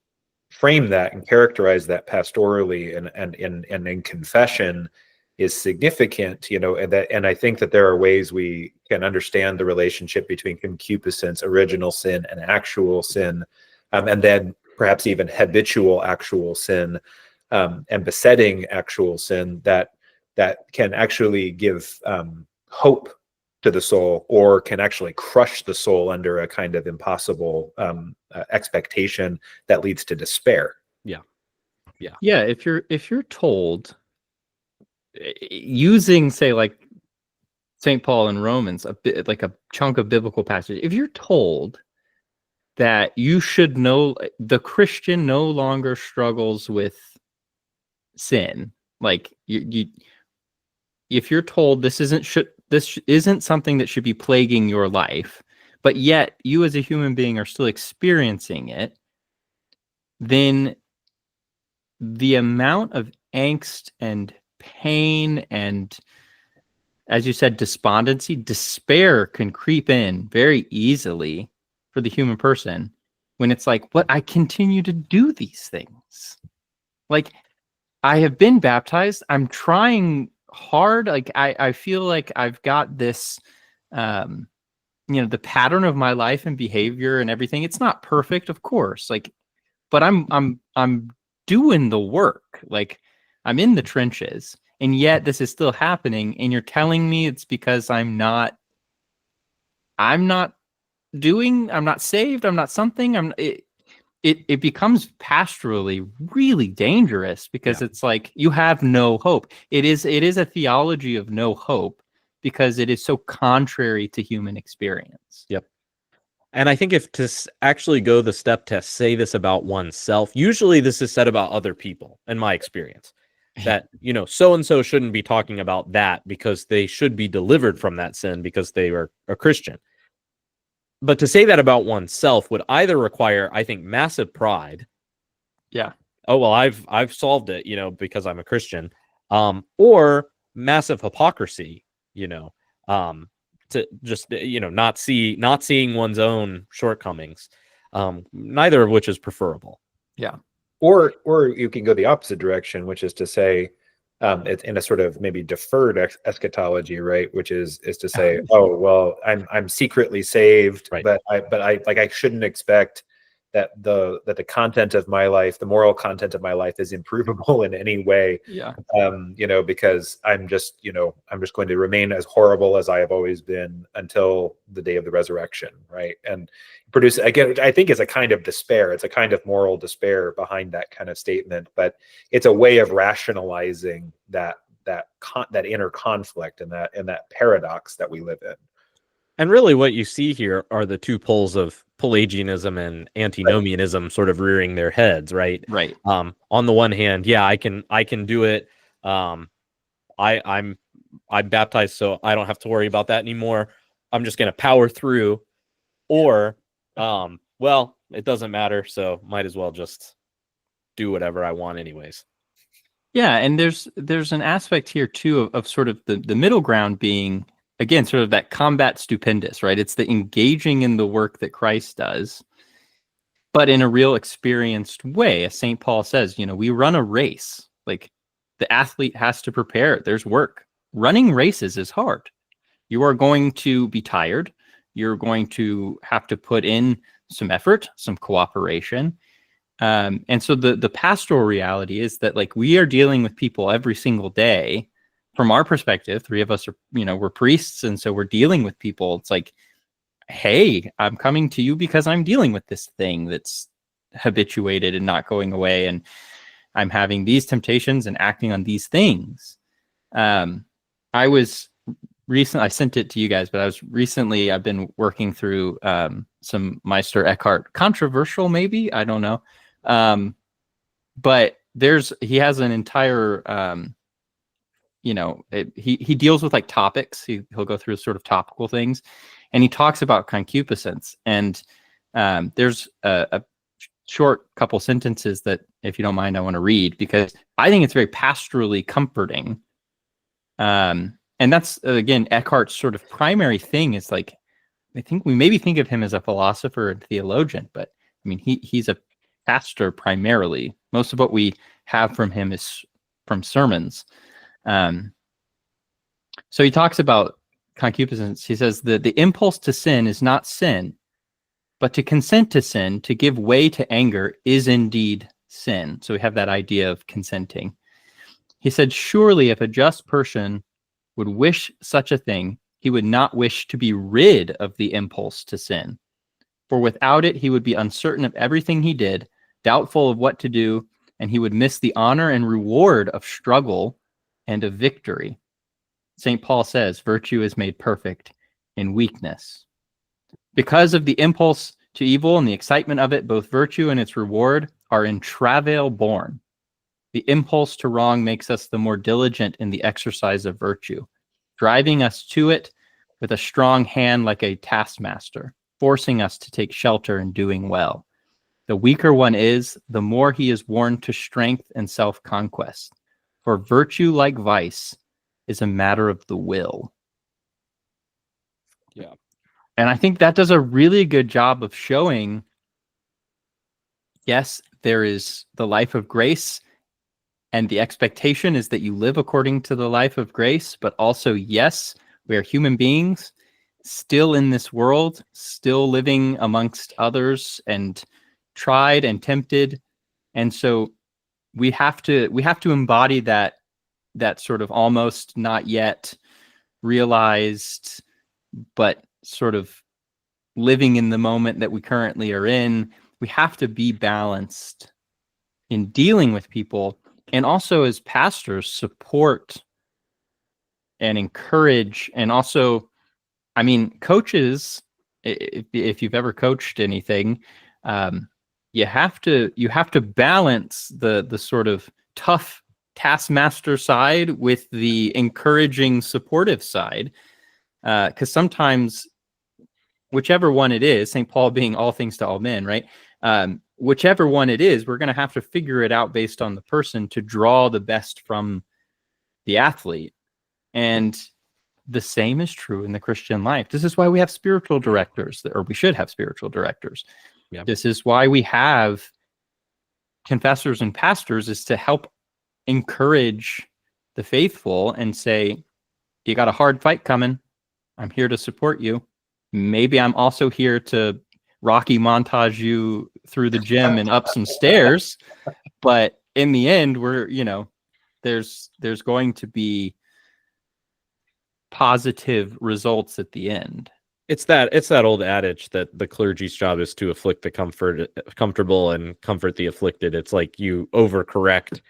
frame that and characterize that pastorally and in confession is significant, and I think that there are ways we can understand the relationship between concupiscence, original sin, and actual sin, and then perhaps even habitual actual sin, and besetting actual sin that can actually give hope to the soul, or can actually crush the soul under a kind of impossible expectation that leads to despair. Yeah. If you're told, using, say, like St. Paul in Romans, a bit like a chunk of biblical passage, if you're told that you should know, the Christian no longer struggles with sin, like if you're told this isn't something that should be plaguing your life, but yet you as a human being are still experiencing it, then the amount of angst and pain and, as you said, despondency, despair can creep in very easily for the human person when it's like, what, I continue to do these things. Like, I have been baptized, I'm trying hard, like I feel like I've got this the pattern of my life and behavior and everything, it's not perfect, of course, like, but I'm doing the work, like I'm in the trenches, and yet this is still happening, and you're telling me it's because I'm not saved, I'm not something, it becomes pastorally really dangerous, because it's like you have no hope. It is a theology of no hope, because it is so contrary to human experience. Yep. And I think if to actually go the step to say this about oneself, usually this is said about other people, in my experience, that, so-and-so shouldn't be talking about that because they should be delivered from that sin because they are a Christian. But to say that about oneself would either require, I think, massive pride. Yeah. Oh, well, I've solved it, because I'm a Christian, or massive hypocrisy, to just, not seeing one's own shortcomings, neither of which is preferable. Yeah. Or you can go the opposite direction, which is to say, it's in a sort of maybe deferred eschatology, right? Which is to say, oh, well, I'm secretly saved, right, but I shouldn't expect that the content of my life, the moral content of my life, is improvable in any way. Yeah. Because I'm just going to remain as horrible as I have always been until the day of the resurrection, right? And produce, again, I think, is a kind of despair. It's a kind of moral despair behind that kind of statement, but it's a way of rationalizing that inner conflict and that paradox that we live in. And really what you see here are the two poles of Pelagianism and antinomianism sort of rearing their heads, right? Right. On the one hand, yeah, I can do it. I'm baptized, so I don't have to worry about that anymore. I'm just going to power through. Or, well, it doesn't matter, so might as well just do whatever I want anyways. Yeah, and there's an aspect here too of sort of the middle ground being, again, sort of that combat stupendous, right? It's the engaging in the work that Christ does, but in a real experienced way. As St. Paul says, we run a race. Like, the athlete has to prepare. There's work. Running races is hard. You are going to be tired. You're going to have to put in some effort, some cooperation. And so the pastoral reality is that, like, we are dealing with people every single day. From our perspective, three of us are, we're priests, and so we're dealing with people. It's like, hey, I'm coming to you because I'm dealing with this thing that's habituated and not going away, and I'm having these temptations and acting on these things. I was recently, I sent it to you guys, but I've been working through some Meister Eckhart, controversial maybe, I don't know. But he has an entire, he deals with like topics. He'll go through sort of topical things, and he talks about concupiscence. And there's a short couple sentences that, if you don't mind, I want to read, because I think it's very pastorally comforting. And that's, again, Eckhart's sort of primary thing is like, I think we maybe think of him as a philosopher and theologian, but I mean, he's a pastor primarily. Most of what we have from him is from sermons. So he talks about concupiscence. He says that the impulse to sin is not sin, but to consent to sin, to give way to anger, is indeed sin. So we have that idea of consenting. He said, surely if a just person would wish such a thing, he would not wish to be rid of the impulse to sin. For without it, he would be uncertain of everything he did, doubtful of what to do, and he would miss the honor and reward of struggle and of victory. St. Paul says, virtue is made perfect in weakness. Because of the impulse to evil and the excitement of it, both virtue and its reward are in travail born. The impulse to wrong makes us the more diligent in the exercise of virtue, driving us to it with a strong hand like a taskmaster, forcing us to take shelter in doing well. The weaker one is, the more he is warned to strength and self-conquest. For virtue, like vice, is a matter of the will. Yeah. And I think that does a really good job of showing, yes, there is the life of grace, and the expectation is that you live according to the life of grace, but also, yes, we are human beings still in this world, still living amongst others and tried and tempted. And so we have to embody that sort of almost not yet realized, but sort of living in the moment that we currently are in. We have to be balanced in dealing with people, and also as pastors support and encourage. And also, I mean, coaches, if you've ever coached anything, you have to balance the sort of tough taskmaster side with the encouraging, supportive side, because sometimes, whichever one it is, St. Paul being all things to all men, right? Whichever one it is, we're going to have to figure it out based on the person to draw the best from the athlete. And the same is true in the Christian life. This is why we have spiritual directors, or we should have spiritual directors. Yeah. This is why we have confessors and pastors, is to help encourage the faithful and say, you got a hard fight coming. I'm here to support you. Maybe I'm also here to Rocky montage you through the gym and up some stairs, but in the end, there's going to be positive results at the end. It's that old adage that the clergy's job is to afflict the comfortable and comfort the afflicted. It's like you overcorrect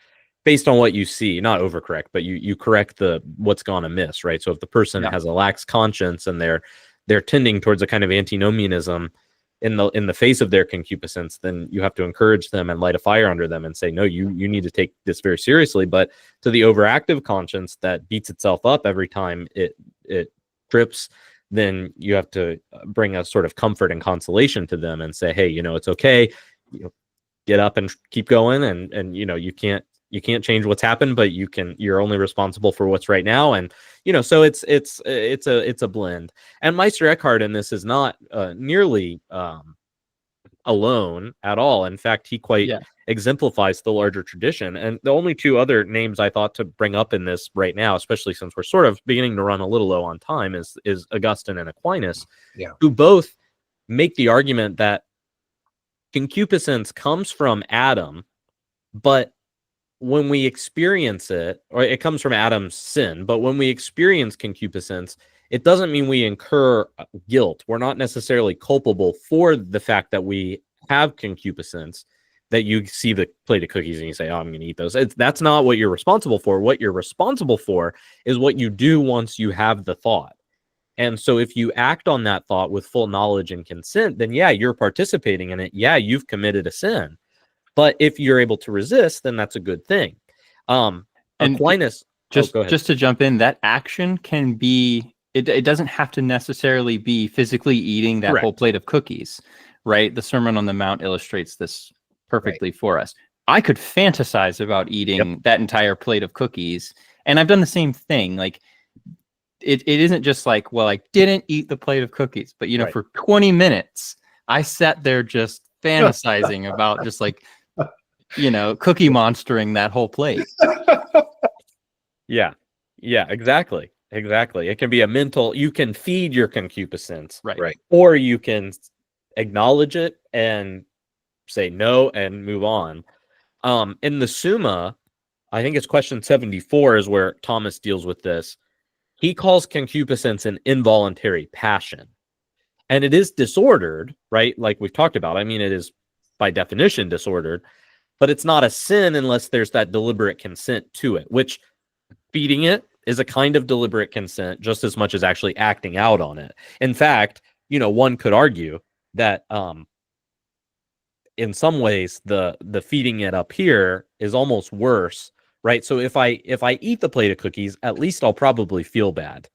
based on what you see, not overcorrect, but you correct what's gone amiss, right? So if the person has a lax conscience and they're tending towards a kind of antinomianism in the face of their concupiscence, then you have to encourage them and light a fire under them and say, no, you need to take this very seriously. But to the overactive conscience that beats itself up every time it trips, then you have to bring a sort of comfort and consolation to them and say, hey, it's okay. Get up and keep going. And you can't change what's happened, but you're only responsible for what's right now. And, so it's a blend. And Meister Eckhart in this is not nearly alone at all. In fact, he quite exemplifies the larger tradition. And the only two other names I thought to bring up in this right now, especially since we're sort of beginning to run a little low on time, is Augustine and Aquinas, who both make the argument that concupiscence comes from Adam, but when we experience it, or it comes from Adam's sin, but when we experience concupiscence, it doesn't mean we incur guilt. We're not necessarily culpable for the fact that we have concupiscence, that you see the plate of cookies and you say, oh, I'm going to eat those. That's not what you're responsible for. What you're responsible for is what you do once you have the thought. And so if you act on that thought with full knowledge and consent, then you're participating in it. You've committed a sin. But if you're able to resist, then that's a good thing. And Aquinas, just to jump in, that action can be, it doesn't have to necessarily be physically eating that whole plate of cookies, right? The Sermon on the Mount illustrates this perfectly for us. I could fantasize about eating that entire plate of cookies, and I've done the same thing. Like it isn't just like, well, I didn't eat the plate of cookies, but for 20 minutes I sat there just fantasizing about just like cookie monstering that whole plate. Yeah, exactly. It can be a mental, you can feed your concupiscence, right, or you can acknowledge it and say no and move on. In the Summa, I think it's question 74 is where Thomas deals with this. He calls concupiscence an involuntary passion, and it is disordered, right? Like we've talked about. I mean, it is by definition disordered, but it's not a sin unless there's that deliberate consent to it, which feeding it is a kind of deliberate consent just as much as actually acting out on it. In fact, one could argue that in some ways the feeding it up here is almost worse, right? So if I eat the plate of cookies, at least I'll probably feel bad.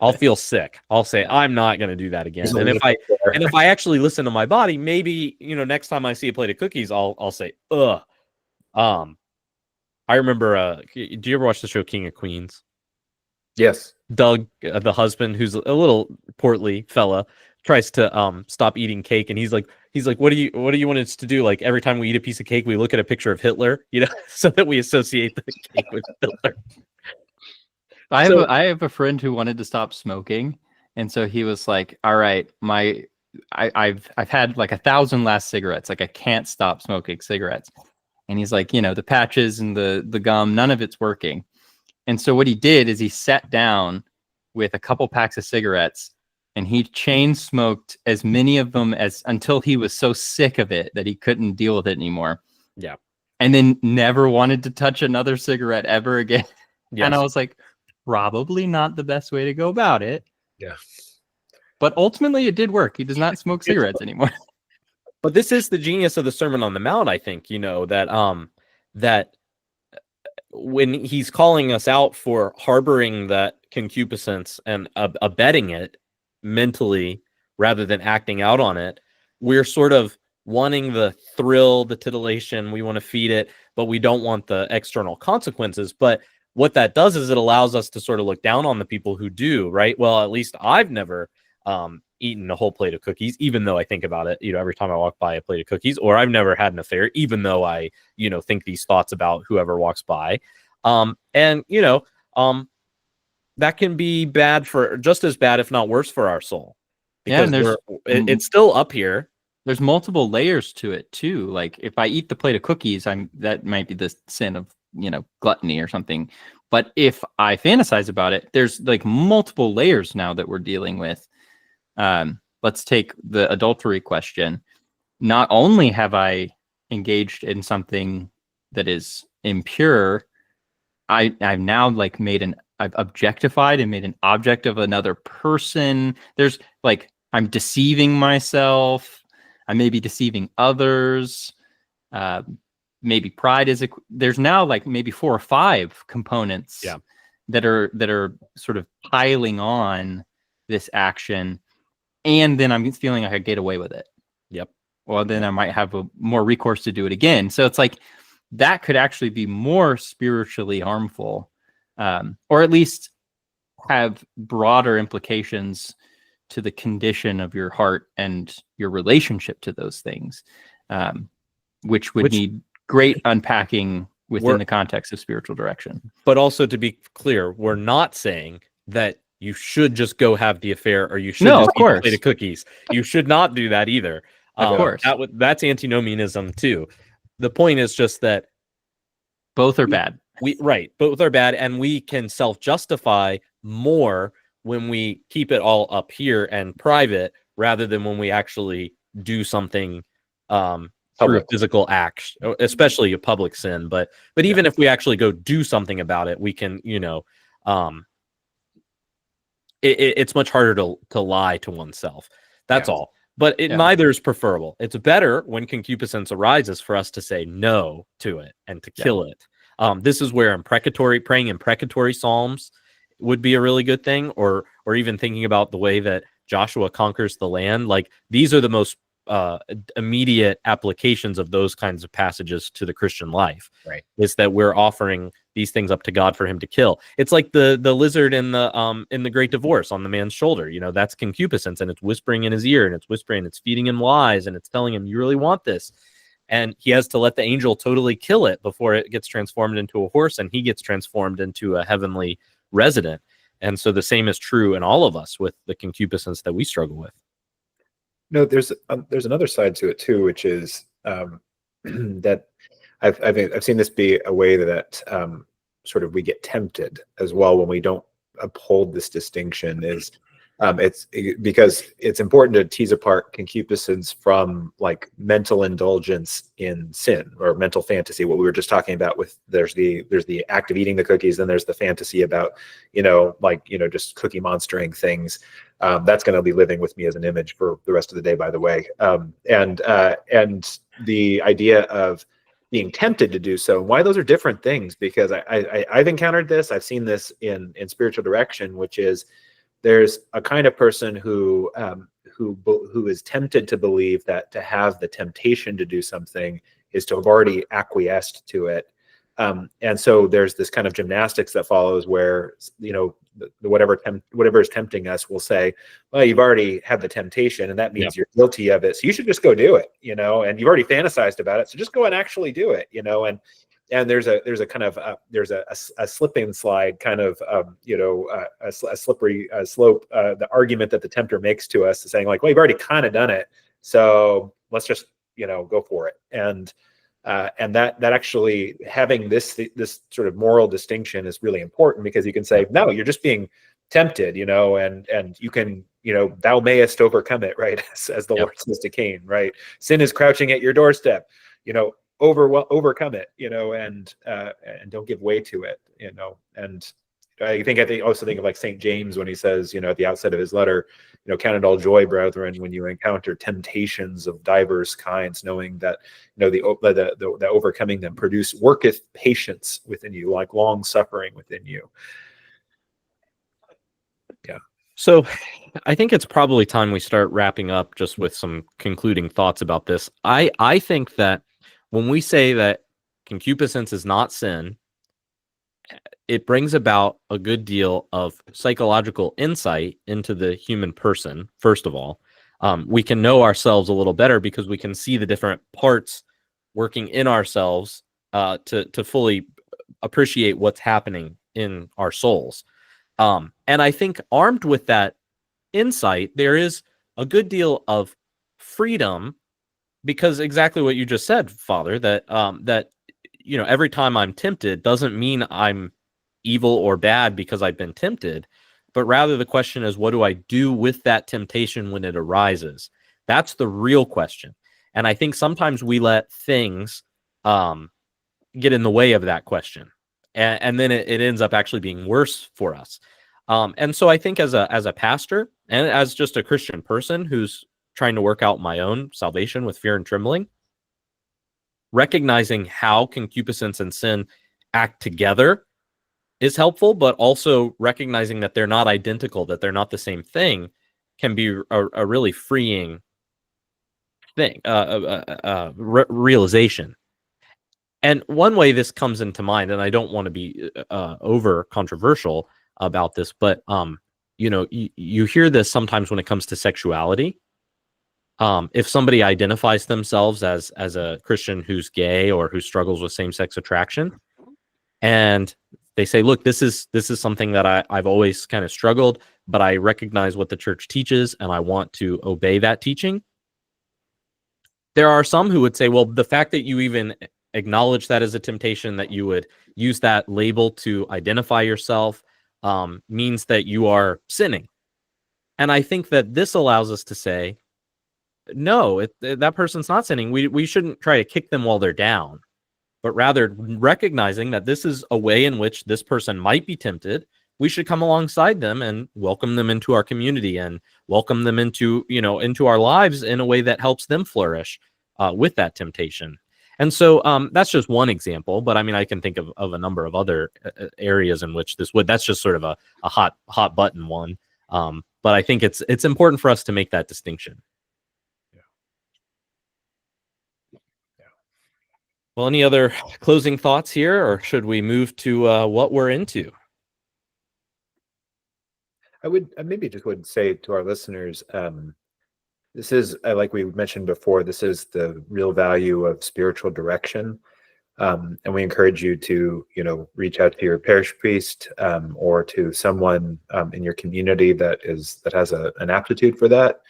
I'll feel sick. I'll say I'm not going to do that again. And if I actually listen to my body, maybe next time I see a plate of cookies, I'll say ugh. I remember. Do you ever watch the show King of Queens? Yes. Doug, the husband, who's a little portly fella, tries to stop eating cake, and he's like, what do you want us to do? Like every time we eat a piece of cake, we look at a picture of Hitler, so that we associate the cake with Hitler. I have a friend who wanted to stop smoking, and so he was like, all right, I've had like 1,000 last cigarettes, like I can't stop smoking cigarettes. And he's like, the patches and the gum, none of it's working. And so what he did is he sat down with a couple packs of cigarettes, and he chain smoked as many of them until he was so sick of it that he couldn't deal with it anymore. Yeah. And then never wanted to touch another cigarette ever again. Yes. And I was like, probably not the best way to go about it. Yeah. But ultimately it did work. He does not smoke cigarettes anymore. But this is the genius of the Sermon on the Mount, I think, that when he's calling us out for harboring that concupiscence and abetting it mentally rather than acting out on it, we're sort of wanting the thrill, the titillation, we want to feed it, but we don't want the external consequences. But what that does is it allows us to sort of look down on the people who do, right? Well, at least I've never eaten a whole plate of cookies, even though I think about it, every time I walk by a plate of cookies, or I've never had an affair, even though I, think these thoughts about whoever walks by. That can be bad for just as bad, if not worse, for our soul. Because it's still up here. There's multiple layers to it too. Like if I eat the plate of cookies, that might be the sin of, gluttony or something. But if I fantasize about it, there's like multiple layers now that we're dealing with. Let's take the adultery question. Not only have I engaged in something that is impure, I've now like I've objectified and made an object of another person. There's like, I'm deceiving myself. I may be deceiving others. Maybe pride is, there's now like maybe 4 or 5 components that are sort of piling on this action. And then I'm feeling like I get away with it. Yep. Well, then I might have more recourse to do it again. So it's like that could actually be more spiritually harmful, or at least have broader implications to the condition of your heart and your relationship to those things, which would need great unpacking within the context of spiritual direction. But also, to be clear, we're not saying that you should just go have the affair, or you should just eat a plate of cookies. You should not do that either. Of course. That's antinomianism too. The point is just that both are bad. Both are bad, and we can self-justify more when we keep it all up here and private, rather than when we actually do something through a physical act, especially a public sin. But even if we actually go do something about it, we can, it's much harder to lie to oneself. That's all. But neither is preferable. It's better when concupiscence arises for us to say no to it and to kill it. This is where praying imprecatory psalms would be a really good thing, or even thinking about the way that Joshua conquers the land. Like, these are the most immediate applications of those kinds of passages to the Christian life. Right. Is that we're offering these things up to God for him to kill. It's like the lizard in the Great Divorce on the man's shoulder. That's concupiscence, and it's whispering in his ear, and it's whispering, it's feeding him lies, and it's telling him, you really want this. And he has to let the angel totally kill it before it gets transformed into a horse, and he gets transformed into a heavenly resident. And so the same is true in all of us with the concupiscence that we struggle with. No, there's another side to it too, which is that I've seen this be a way that sort of we get tempted as well when we don't uphold this distinction. Is because it's important to tease apart concupiscence from like mental indulgence in sin or mental fantasy. What we were just talking about with there's the act of eating the cookies, then there's the fantasy about just cookie monstering things. That's going to be living with me as an image for the rest of the day, by the way. And the idea of being tempted to do so, and why those are different things, because I've encountered this. I've seen this in spiritual direction, which is there's a kind of person who is tempted to believe that to have the temptation to do something is to have already acquiesced to it. And so there's this kind of gymnastics that follows where, whatever is tempting us will say, well, you've already had the temptation and that means you're guilty of it. So you should just go do it, and you've already fantasized about it. So just go and actually do it, and there's a kind of there's a slip and slide kind of a slippery slope. The argument that the tempter makes to us is saying like, well, you've already kind of done it, so let's just go for it. And that actually having this sort of moral distinction is really important, because you can say, no, you're just being tempted, and you can, thou mayest overcome it, right? As the Lord says to Cain, right? Sin is crouching at your doorstep, overcome it, and don't give way to it, and I also think of like St. James when he says, at the outset of his letter, count it all joy, brethren, when you encounter temptations of divers kinds, knowing that, the overcoming them worketh patience within you, like long suffering within you. Yeah. So I think it's probably time we start wrapping up just with some concluding thoughts about this. I think that when we say that concupiscence is not sin, it brings about a good deal of psychological insight into the human person. First of all, we can know ourselves a little better because we can see the different parts working in ourselves to fully appreciate what's happening in our souls. And I think armed with that insight, there is a good deal of freedom, because exactly what you just said, Father, that every time I'm tempted doesn't mean I'm evil or bad because I've been tempted, but rather the question is, what do I do with that temptation when it arises? That's the real question. And I think sometimes we let things get in the way of that question, and then it ends up actually being worse for us. And so I think as a pastor and as just a Christian person who's trying to work out my own salvation with fear and trembling, recognizing how concupiscence and sin act together is helpful, but also recognizing that they're not identical, that they're not the same thing, can be a really freeing thing, realization. And one way this comes into mind, and I don't want to be over controversial about this, but you hear this sometimes when it comes to sexuality. If somebody identifies themselves as a Christian who's gay or who struggles with same-sex attraction, and they say, look, this is something that I've always kind of struggled, but I recognize what the church teaches and I want to obey that teaching. There are some who would say, well, the fact that you even acknowledge that as a temptation, that you would use that label to identify yourself, means that you are sinning. And I think that this allows us to say, no, that person's not sinning. We shouldn't try to kick them while they're down, but rather recognizing that this is a way in which this person might be tempted. We should come alongside them and welcome them into our community and welcome them into our lives in a way that helps them flourish with that temptation. And so that's just one example, but I mean, I can think of a number of other areas in which that's just sort of a hot button one. But I think it's important for us to make that distinction. Well, any other closing thoughts here, or should we move to what we're into? I maybe just would say to our listeners, this is, like we mentioned before, this is the real value of spiritual direction. And we encourage you to, reach out to your parish priest, or to someone in your community that has an aptitude for that.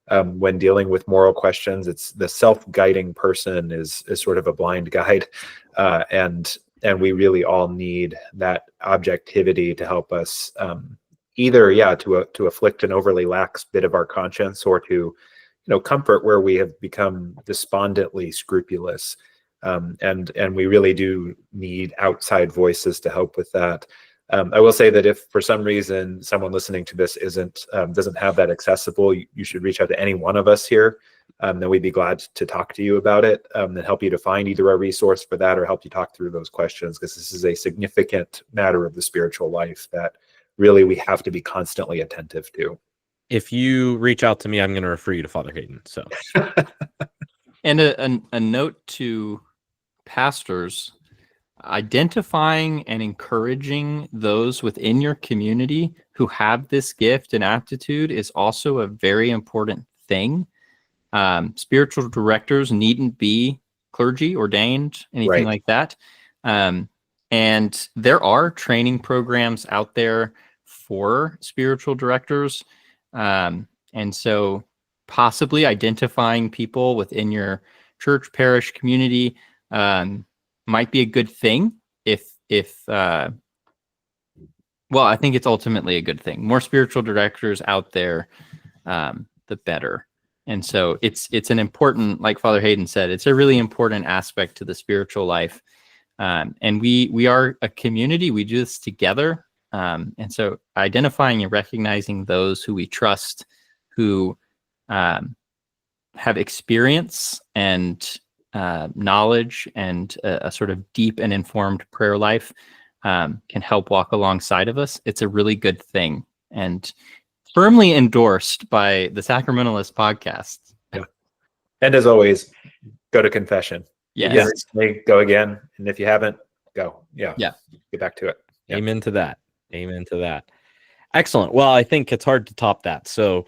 When dealing with moral questions, it's the self-guiding person is sort of a blind guide, and we really all need that objectivity to help us, either to afflict an overly lax bit of our conscience, or to comfort where we have become despondently scrupulous. And we really do need outside voices to help with that. I will say that if for some reason someone listening to this doesn't have that accessible, you should reach out to any one of us here. Then we'd be glad to talk to you about it, and help you to find either a resource for that or help you talk through those questions, because this is a significant matter of the spiritual life that really we have to be constantly attentive to. If you reach out to me, I'm going to refer you to Father Hayden. So, And a note to pastors: identifying and encouraging those within your community who have this gift and aptitude is also a very important thing. Spiritual directors needn't be clergy, ordained, anything like that. And there are training programs out there for spiritual directors. And so possibly identifying people within your church, parish, community might be a good thing well, I think it's ultimately a good thing. More spiritual directors out there, the better. And so it's an important, like Father Hayden said, it's a really important aspect to the spiritual life. And we are a community. We do this together. And so identifying and recognizing those who we trust, who have experience and knowledge and a sort of deep and informed prayer life can help walk alongside of us. It's a really good thing, and firmly endorsed by the Sacramentalists Podcast. Yeah. And as always, go to confession. Yes. Go again. And if you haven't, go. Yeah. Get back to it. Yeah. Amen to that. Amen to that. Excellent. Well, I think it's hard to top that. So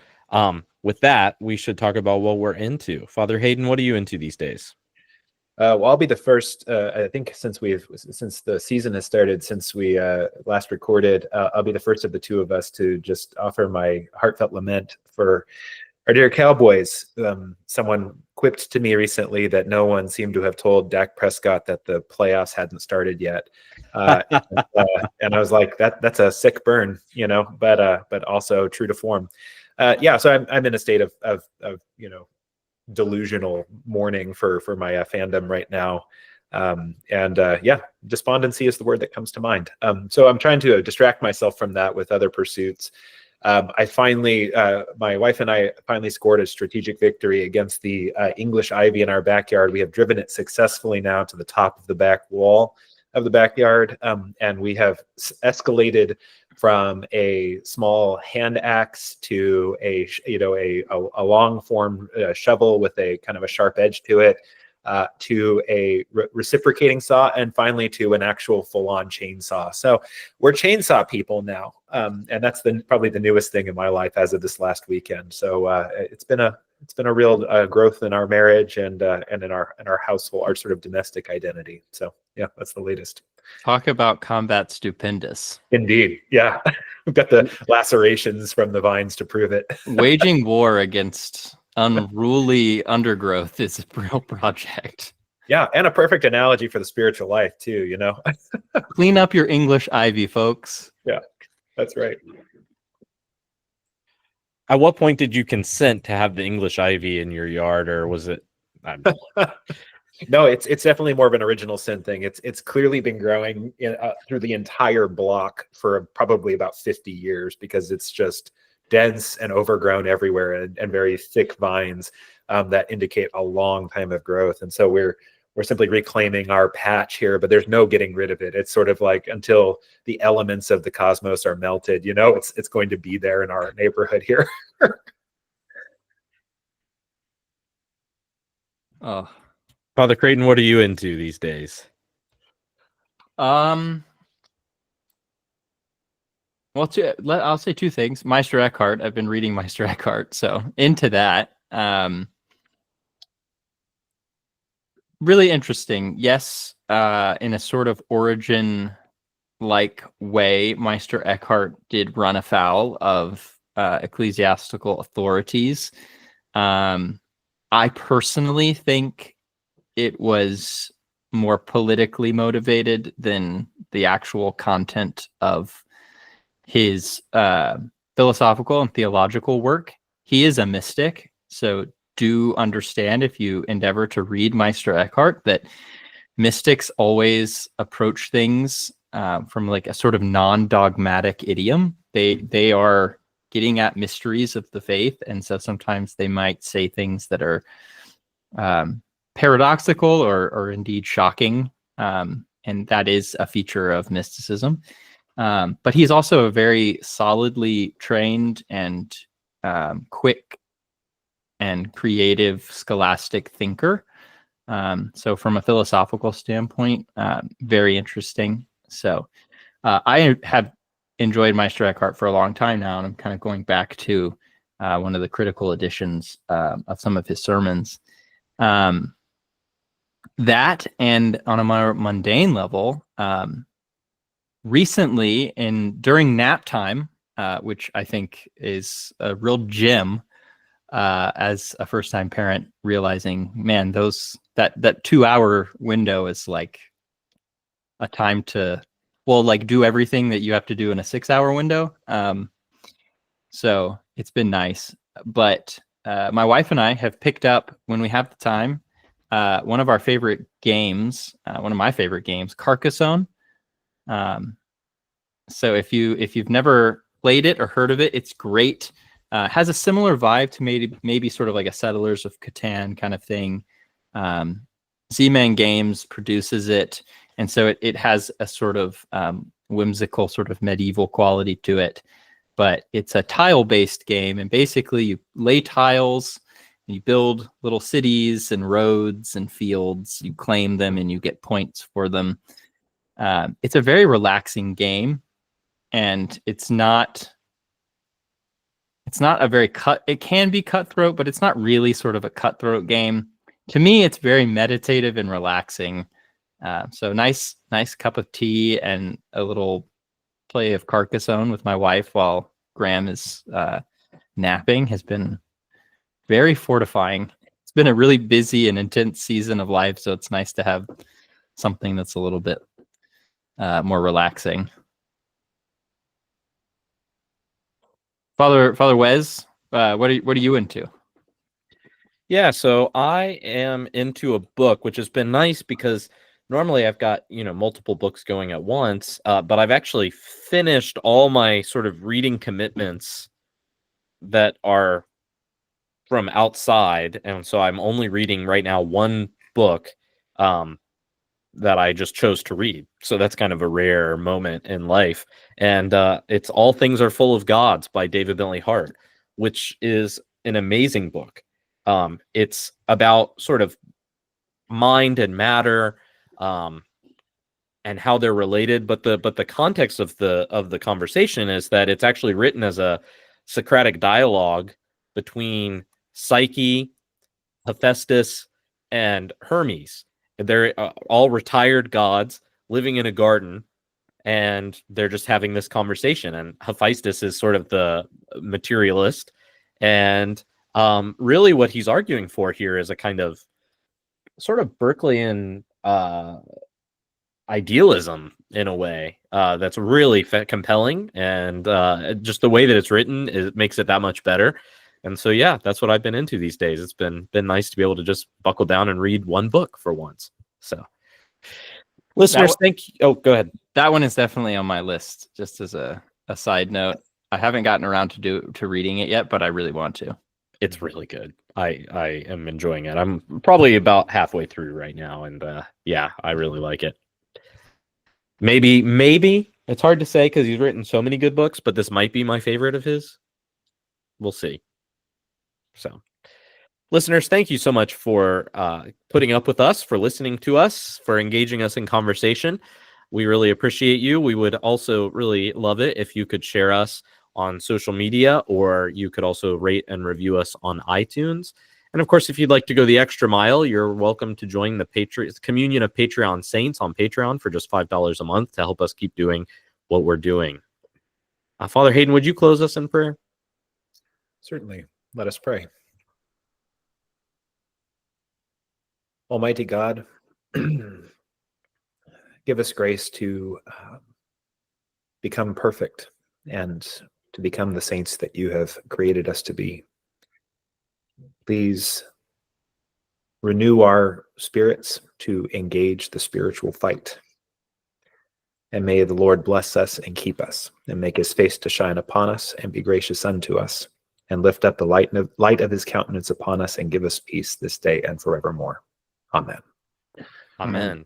with that, we should talk about what we're into. Father Hayden, what are you into these days? Well, I'll be the first. I think since the season has started, since we last recorded, I'll be the first of the two of us to just offer my heartfelt lament for our dear Cowboys. Someone quipped to me recently that no one seemed to have told Dak Prescott that the playoffs hadn't started yet, and I was like, that's a sick burn, but also true to form. So I'm in a state of delusional mourning for my fandom right now. Despondency is the word that comes to mind. So I'm trying to distract myself from that with other pursuits. My wife and I finally scored a strategic victory against the English ivy in our backyard. We have driven it successfully now to the top of the back wall of the backyard. And we have escalated from a small hand axe to a long form shovel with a kind of a sharp edge to it, to a reciprocating saw, and finally to an actual full-on chainsaw. So we're chainsaw people now, and that's probably the newest thing in my life as of this last weekend. So it's been a real growth in our marriage and in our household, our sort of domestic identity. So yeah, that's the latest. Talk about combat stupendous. Indeed. Yeah. We've got the lacerations from the vines to prove it. Waging war against unruly undergrowth is a real project. Yeah. And a perfect analogy for the spiritual life too, Clean up your English ivy, folks. Yeah, that's right. At what point did you consent to have the English ivy in your yard, or was it? No, it's definitely more of an original sin thing. It's clearly been growing through the entire block for probably about 50 years, because it's just dense and overgrown everywhere, and very thick vines that indicate a long time of growth. And so we're simply reclaiming our patch here, but there's no getting rid of it. It's sort of like until the elements of the cosmos are melted, it's going to be there in our neighborhood here. Oh, Father Creighton, what are you into these days? Well, I'll say two things. Meister Eckhart. I've been reading Meister Eckhart, so into that. Really interesting. Yes, in a sort of origin-like way, Meister Eckhart did run afoul of ecclesiastical authorities. I personally think it was more politically motivated than the actual content of his philosophical and theological work. He is a mystic, so do understand, if you endeavor to read Meister Eckhart, that mystics always approach things from like a sort of non-dogmatic idiom. They are getting at mysteries of the faith, and so sometimes they might say things that are paradoxical or indeed shocking, and that is a feature of mysticism. But he's also a very solidly trained and quick and creative scholastic thinker. So from a philosophical standpoint, very interesting. So I have enjoyed Meister Eckhart for a long time now, and I'm kind of going back to one of the critical editions of some of his sermons. That, and on a more mundane level, recently during nap time, which I think is a real gem, as a first-time parent, realizing, man, that 2-hour window is like a time to, well, like do everything that you have to do in a 6-hour window. So it's been nice. But my wife and I have picked up, when we have the time, one of our favorite games, one of my favorite games, Carcassonne. So if you've never played it or heard of it, it's great. Has a similar vibe to maybe sort of like a Settlers of Catan kind of thing. Z-Man Games produces it, and so it has a sort of whimsical sort of medieval quality to it. But it's a tile-based game, and basically you lay tiles, and you build little cities and roads and fields. You claim them, and you get points for them. It's a very relaxing game, and it's not a very it can be cutthroat, but it's not really sort of a cutthroat game. To me, it's very meditative and relaxing. So nice cup of tea and a little play of Carcassonne with my wife while Graham is napping has been very fortifying. It's been a really busy and intense season of life, so it's nice to have something that's a little bit more relaxing. Father Wes, what are you into? Yeah, so I am into a book, which has been nice because normally I've got, multiple books going at once, but I've actually finished all my sort of reading commitments that are from outside, and so I'm only reading right now one book that I just chose to read. So that's kind of a rare moment in life. And it's All Things Are Full of Gods by David Bentley Hart, which is an amazing book. It's about sort of mind and matter, and how they're related. But the context of the conversation is that it's actually written as a Socratic dialogue between Psyche, Hephaestus, and Hermes. They're all retired gods living in a garden, and they're just having this conversation. And Hephaestus is sort of the materialist, and really what he's arguing for here is a kind of sort of Berkeleyan idealism in a way that's really compelling, and just the way that it's written, it makes it that much better. And so, yeah, that's what I've been into these days. It's been nice to be able to just buckle down and read one book for once. So, listeners, thank you. Oh, go ahead. That one is definitely on my list. Just as a side note, I haven't gotten around to reading it yet, but I really want to. It's really good. I am enjoying it. I'm probably about halfway through right now, and yeah, I really like it. Maybe it's hard to say because he's written so many good books, but this might be my favorite of his. We'll see. So, Listeners, thank you so much for putting up with us, for listening to us, for engaging us in conversation. We really appreciate you. We would also really love it if you could share us on social media, or you could also rate and review us on iTunes. And of course, if you'd like to go the extra mile, you're welcome to join the Communion of Patreon Saints on Patreon for just $5 a month to help us keep doing what we're doing. Father Hayden, would you close us in prayer? Certainly. Let us pray. Almighty God, give us grace to become perfect and to become the saints that you have created us to be. Please renew our spirits to engage the spiritual fight. And may the Lord bless us and keep us, and make his face to shine upon us and be gracious unto us, and lift up the light of his countenance upon us and give us peace this day and forevermore. Amen. Amen.